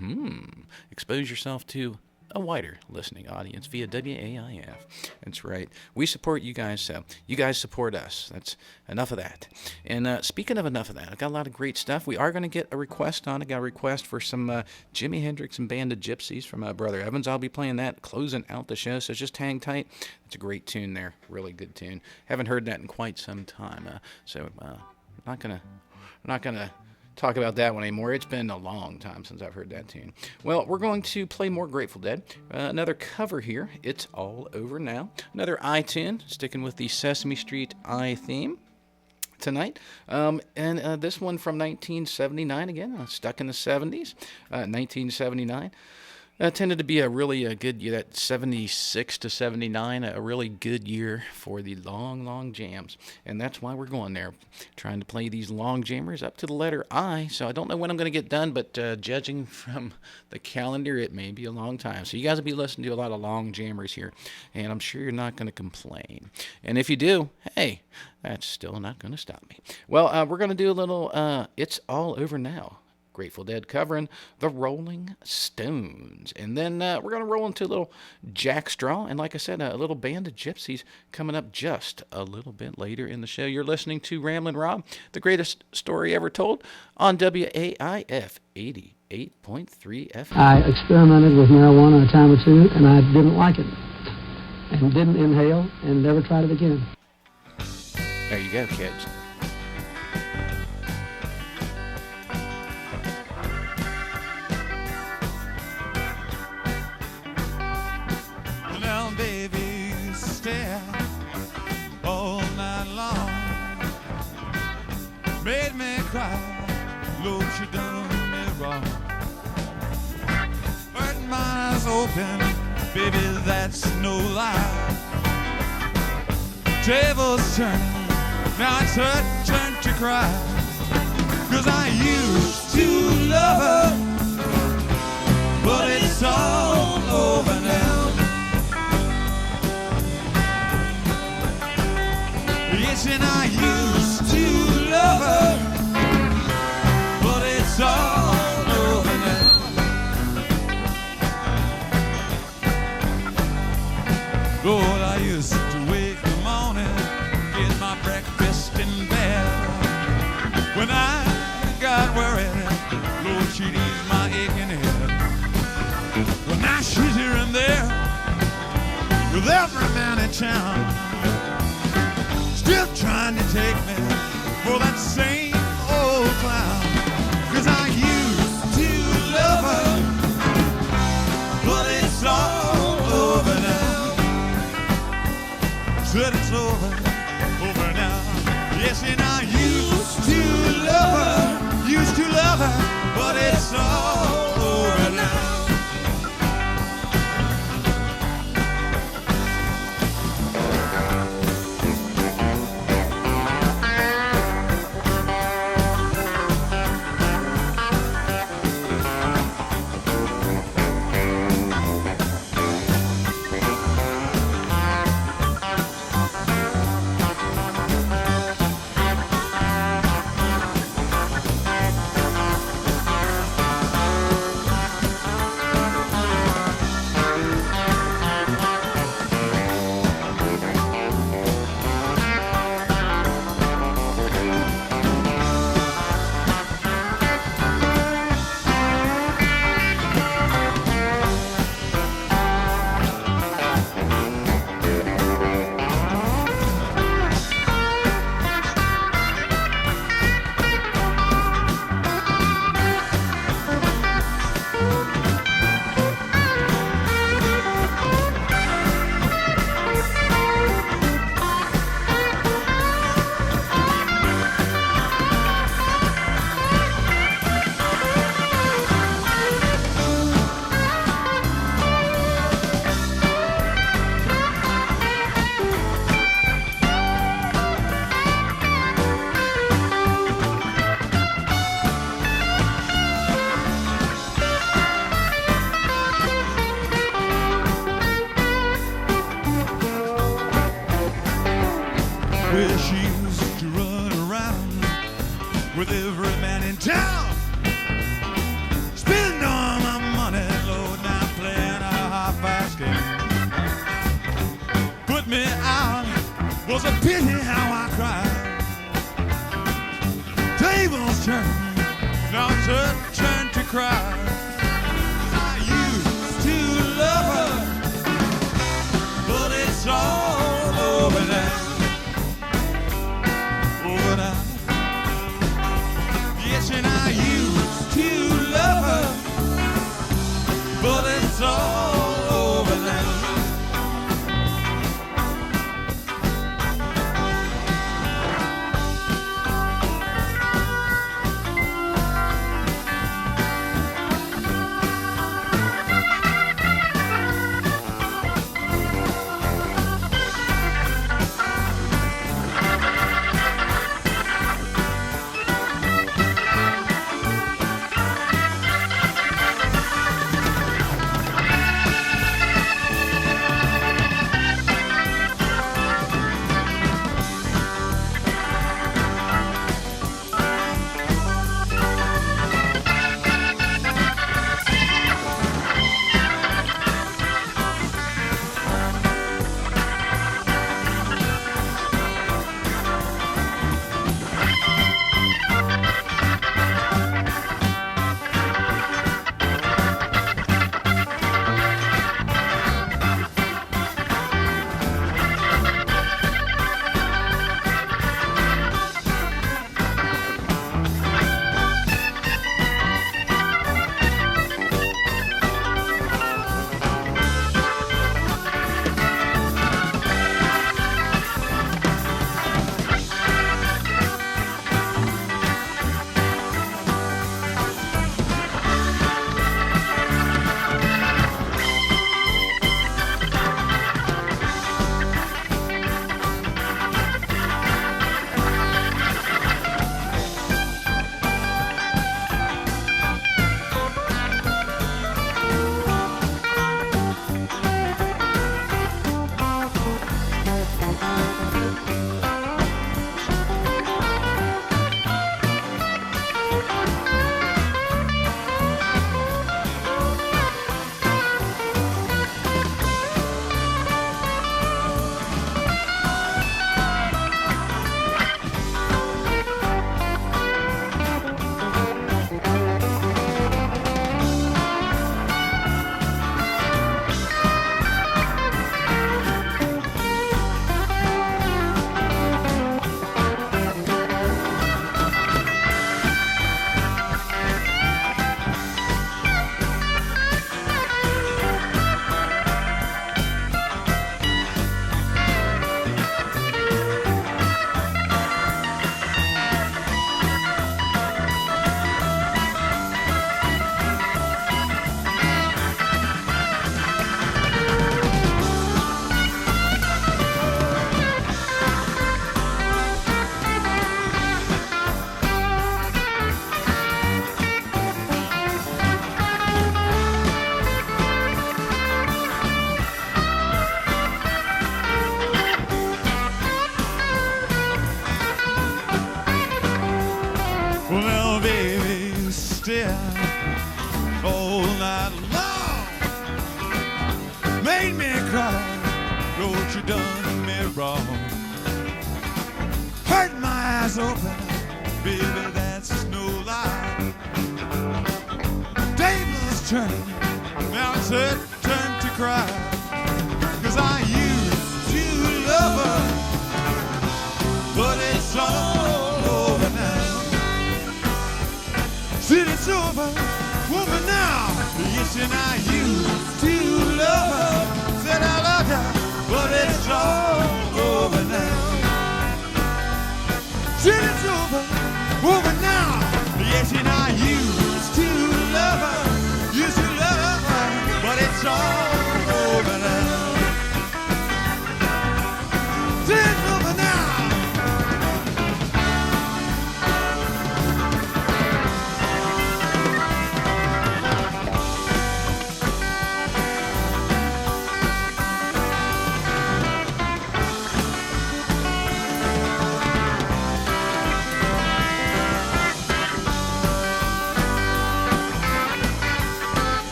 Expose yourself to a wider listening audience via WAIF. That's right. We support you guys, so you guys support us. That's enough of that. And speaking of enough of that, I've got a lot of great stuff. We are going to get a request on. I got a request for some Jimi Hendrix and Band of Gypsies from Brother Evans. I'll be playing that, closing out the show, so just hang tight. It's a great tune there. Really good tune. Haven't heard that in quite some time, so I'm not gonna talk about that one anymore. It's been a long time since I've heard that tune. Well, we're going to play more Grateful Dead. Another cover here. It's All Over Now. Another I tune, sticking with the Sesame Street I theme tonight. And this one from 1979 again, stuck in the 70s. 1979. Tended to be a really good year, that 76 to 79, a really good year for the long jams. And that's why we're going there, trying to play these long jammers up to the letter I. So I don't know when I'm going to get done, but judging from the calendar, it may be a long time. So you guys will be listening to a lot of long jammers here, and I'm sure you're not going to complain. And if you do, hey, that's still not going to stop me. Well, we're going to do a little It's All Over Now. Grateful Dead covering the Rolling Stones. And then we're going to roll into a little Jack Straw. And like I said, a little Band of Gypsies coming up just a little bit later in the show. You're listening to Ramblin' Rob, the greatest story ever told, on WAIF 88.3 FM. I experimented with marijuana a time or two, and I didn't like it. And didn't inhale, and never tried it again. There you go, kids. Made me cry, Lord, you done me wrong. Hurting my eyes open, baby, that's no lie. Tables turning, now it's her turn to cry. 'Cause I used to love her, but it's all over now. Yes, and I used to love her, but it's all over now. Lord, I used to wake in the morning, get my breakfast in bed. When I got worried, Lord, she'd ease my aching head. Well, now she's here and there, with every man in town, still trying to take me for that same old clown. 'Cause I used to love her, but it's all over now. Said it's over now. Yes, and I used to love her, but it's all over now. with every man in town. Spend all my money, Lord, now playing a high-fast game. Put me out, was a pity how I cried. Tables turn, now turn to cry. I used to love her, but it's all over now. Over now. Yes, and I used to love her, but it's all over now. Well, baby, still all night long made me cry. Lord, you done me wrong. Hurt my eyes open, baby, that's no lie. Tables turning, now it's her turn to cry. 'Cause I used to love her, but it's all over now. Said it's over, woman now. Yes, and I used to love her. Said I loved her, but it's all over now. Said it's over, woman now. Yes, and I used to love her. Used to love her, but it's all over now. Said it's over now.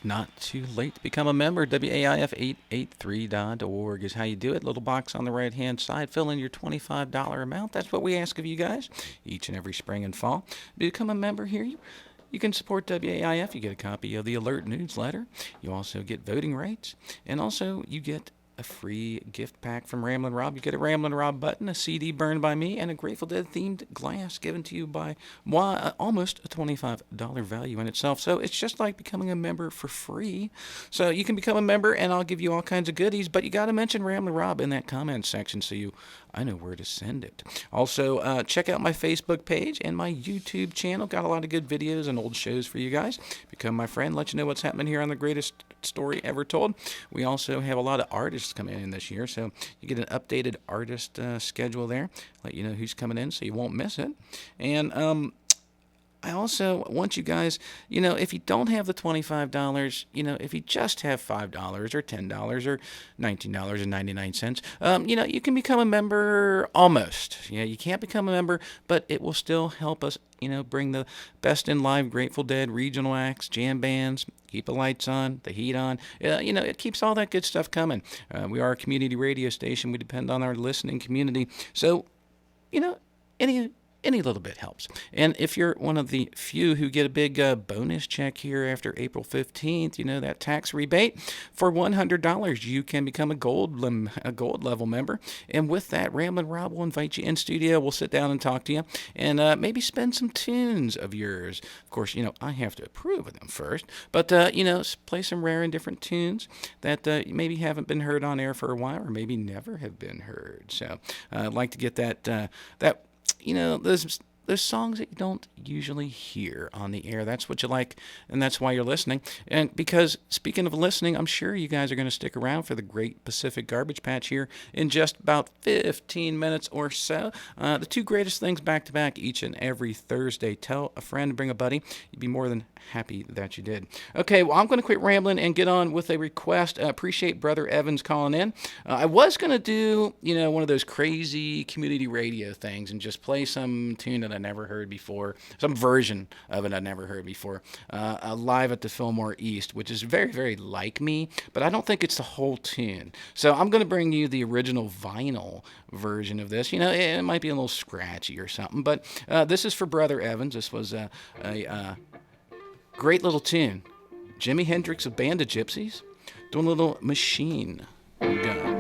It's not too late to become a member. WAIF883.org is how you do it. Little box on the right-hand side. Fill in your $25 amount. That's what we ask of you guys each and every spring and fall. To become a member here, you can support WAIF. You get a copy of the Alert newsletter. You also get voting rights. And also you get a free gift pack from Ramblin' Rob. You get a Ramblin' Rob button, a CD burned by me, and a Grateful Dead themed glass given to you by almost a $25 value in itself. So it's just like becoming a member for free. So you can become a member, and I'll give you all kinds of goodies, but you got to mention Ramblin' Rob in that comment section so I know where to send it. Also, check out my Facebook page and my YouTube channel. Got a lot of good videos and old shows for you guys. Become my friend. Let you know what's happening here on The Greatest Story Ever Told. We also have a lot of artists coming in this year, so you get an updated artist schedule there. Let you know who's coming in so you won't miss it. And I also want you guys, if you don't have the $25, if you just have $5 or $10 or $19.99, you can become a member almost. Yeah, you can't become a member, but it will still help us, bring the best in live Grateful Dead, regional acts, jam bands, keep the lights on, the heat on. It keeps all that good stuff coming. We are a community radio station. We depend on our listening community. So, any little bit helps. And if you're one of the few who get a big bonus check here after April 15th, that tax rebate, for $100, you can become a gold level member. And with that, Ramblin' Rob will invite you in studio. We'll sit down and talk to you and maybe spin some tunes of yours. Of course, I have to approve of them first. But, play some rare and different tunes that maybe haven't been heard on air for a while or maybe never have been heard. So I'd like to get that there's songs that you don't usually hear on the air. That's what you like, and that's why you're listening. And because, speaking of listening, I'm sure you guys are going to stick around for the Great Pacific Garbage Patch here in just about 15 minutes or so. The two greatest things back-to-back each and every Thursday. Tell a friend, bring a buddy. You'd be more than happy that you did. Okay, well, I'm going to quit rambling and get on with a request. Appreciate Brother Evans calling in. I was going to do, one of those crazy community radio things and just play some tune that I never heard before, some version of it I never heard before, live at the Fillmore East, which is very, very like me, but I don't think it's the whole tune. So I'm going to bring you the original vinyl version of this. It might be a little scratchy or something, but this is for Brother Evans. This was a great little tune. Jimi Hendrix, a Band of Gypsies, doing a little Machine Gun.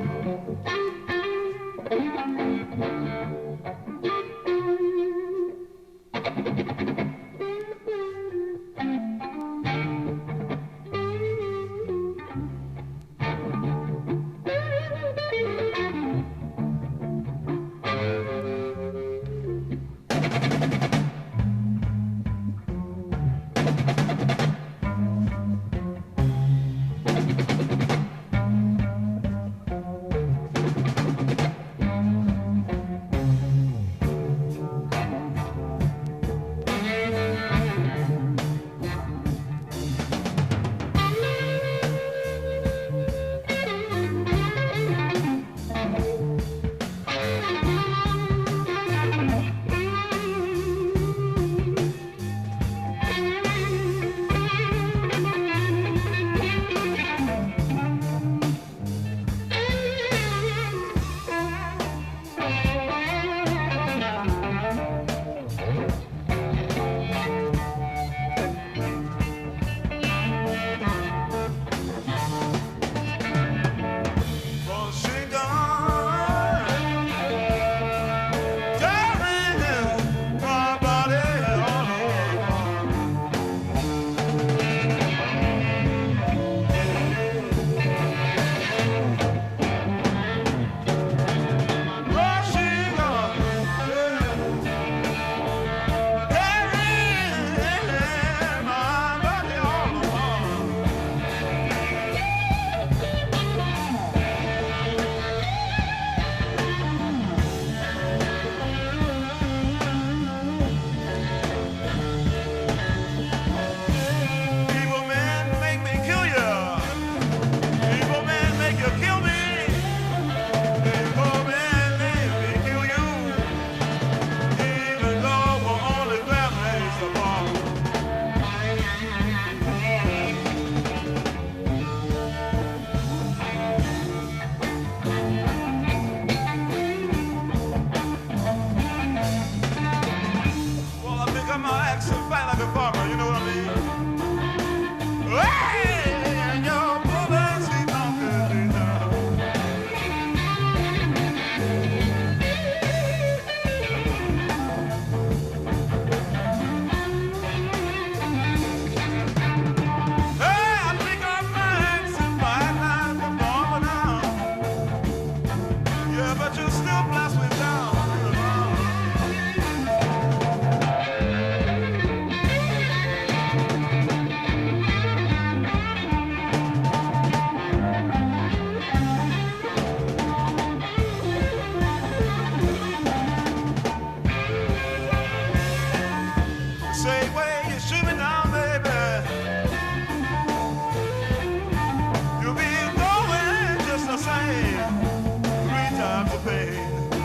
but you still bless me down. Say, where you shoot me down, baby. You'll be going just the same. 3 times the pain.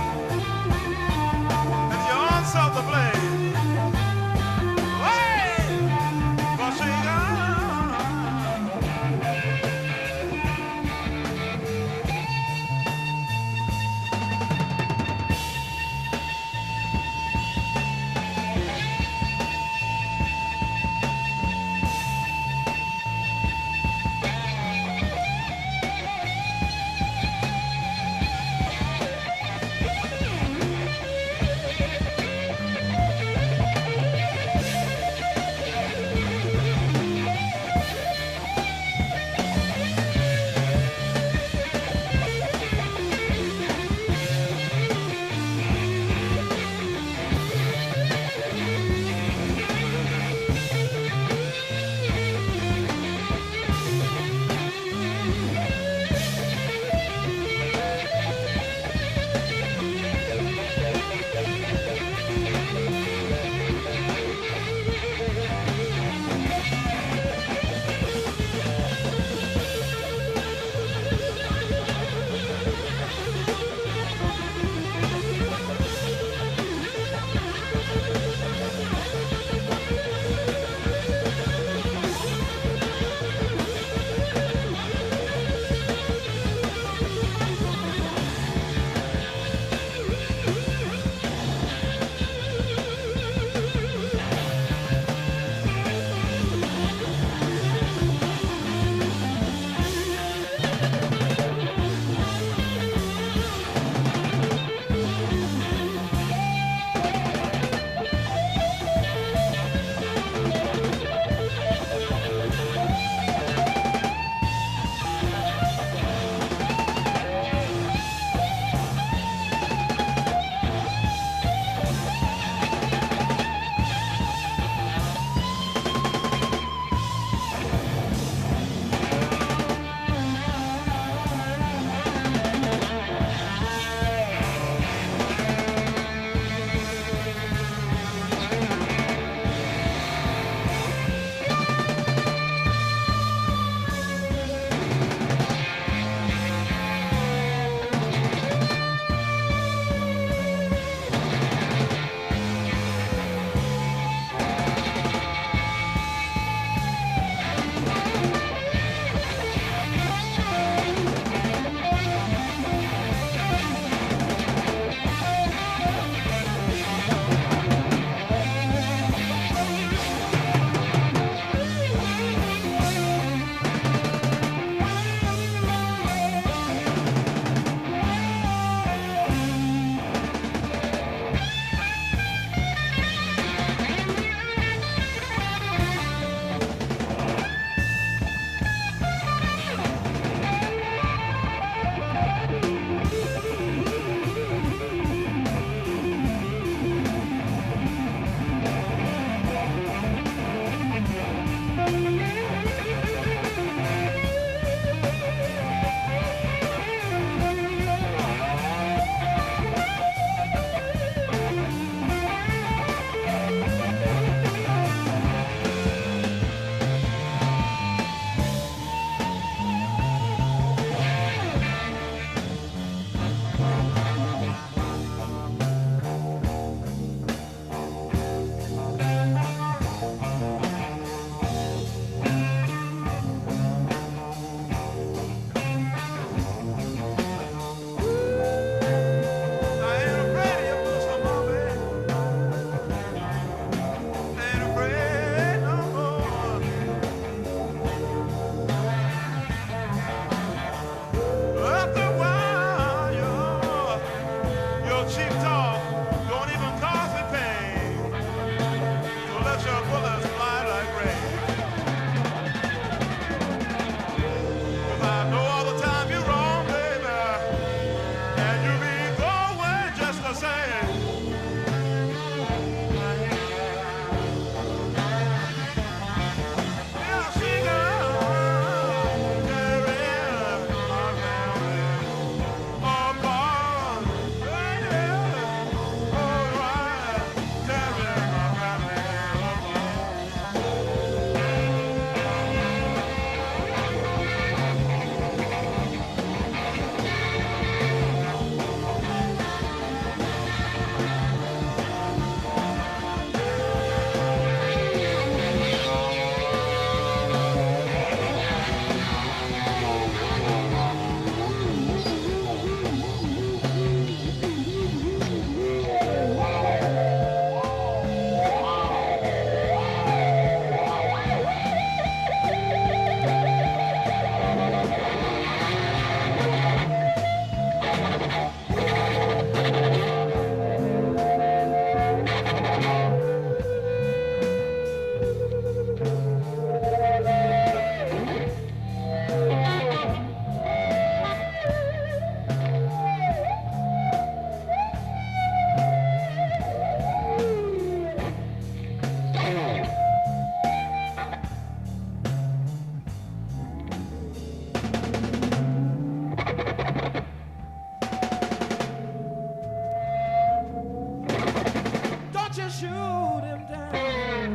shoot him down.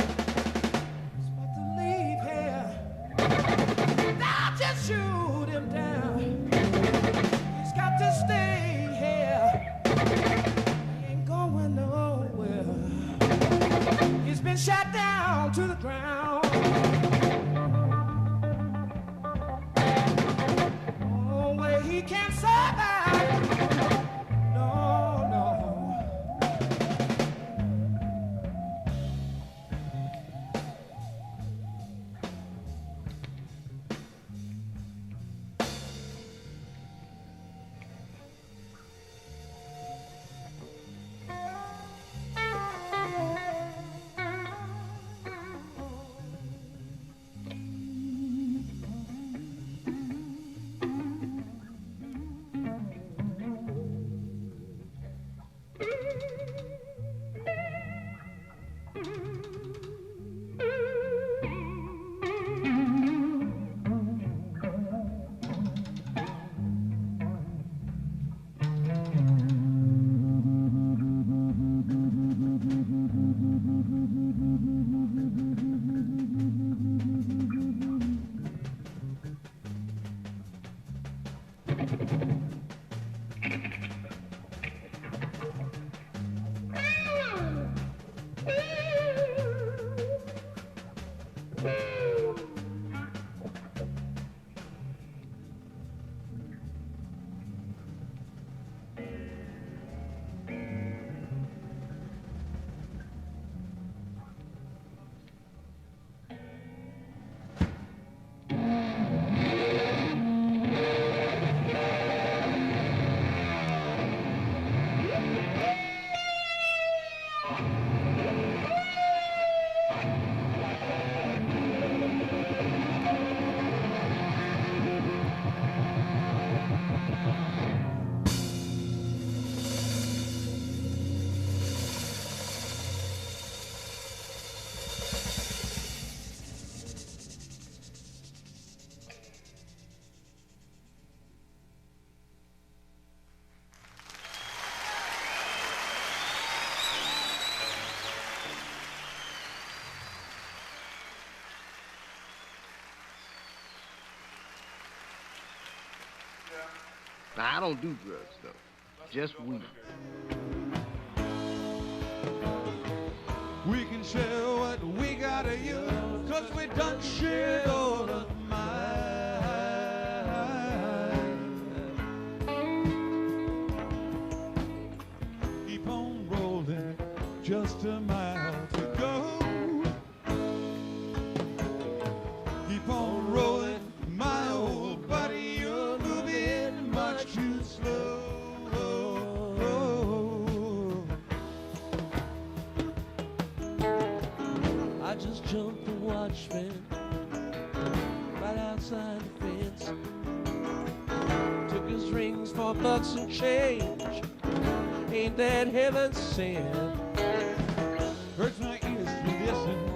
He's about to leave here. I'll just shoot him down. He's got to stay here. He ain't going nowhere. He's been shot down to the ground. Oh, where he can't survive. No, no. Now, I don't do drugs, though. Just weed. We can share what we gotta use, 'cause we done shared all of mine. Keep on rolling, just a mile to go. Keep on rolling, my old buddy, you're moving much too slow. I just jumped the watchman right outside the fence. Took his rings for bucks and change. Ain't that heaven sent? Hurts my ears to listen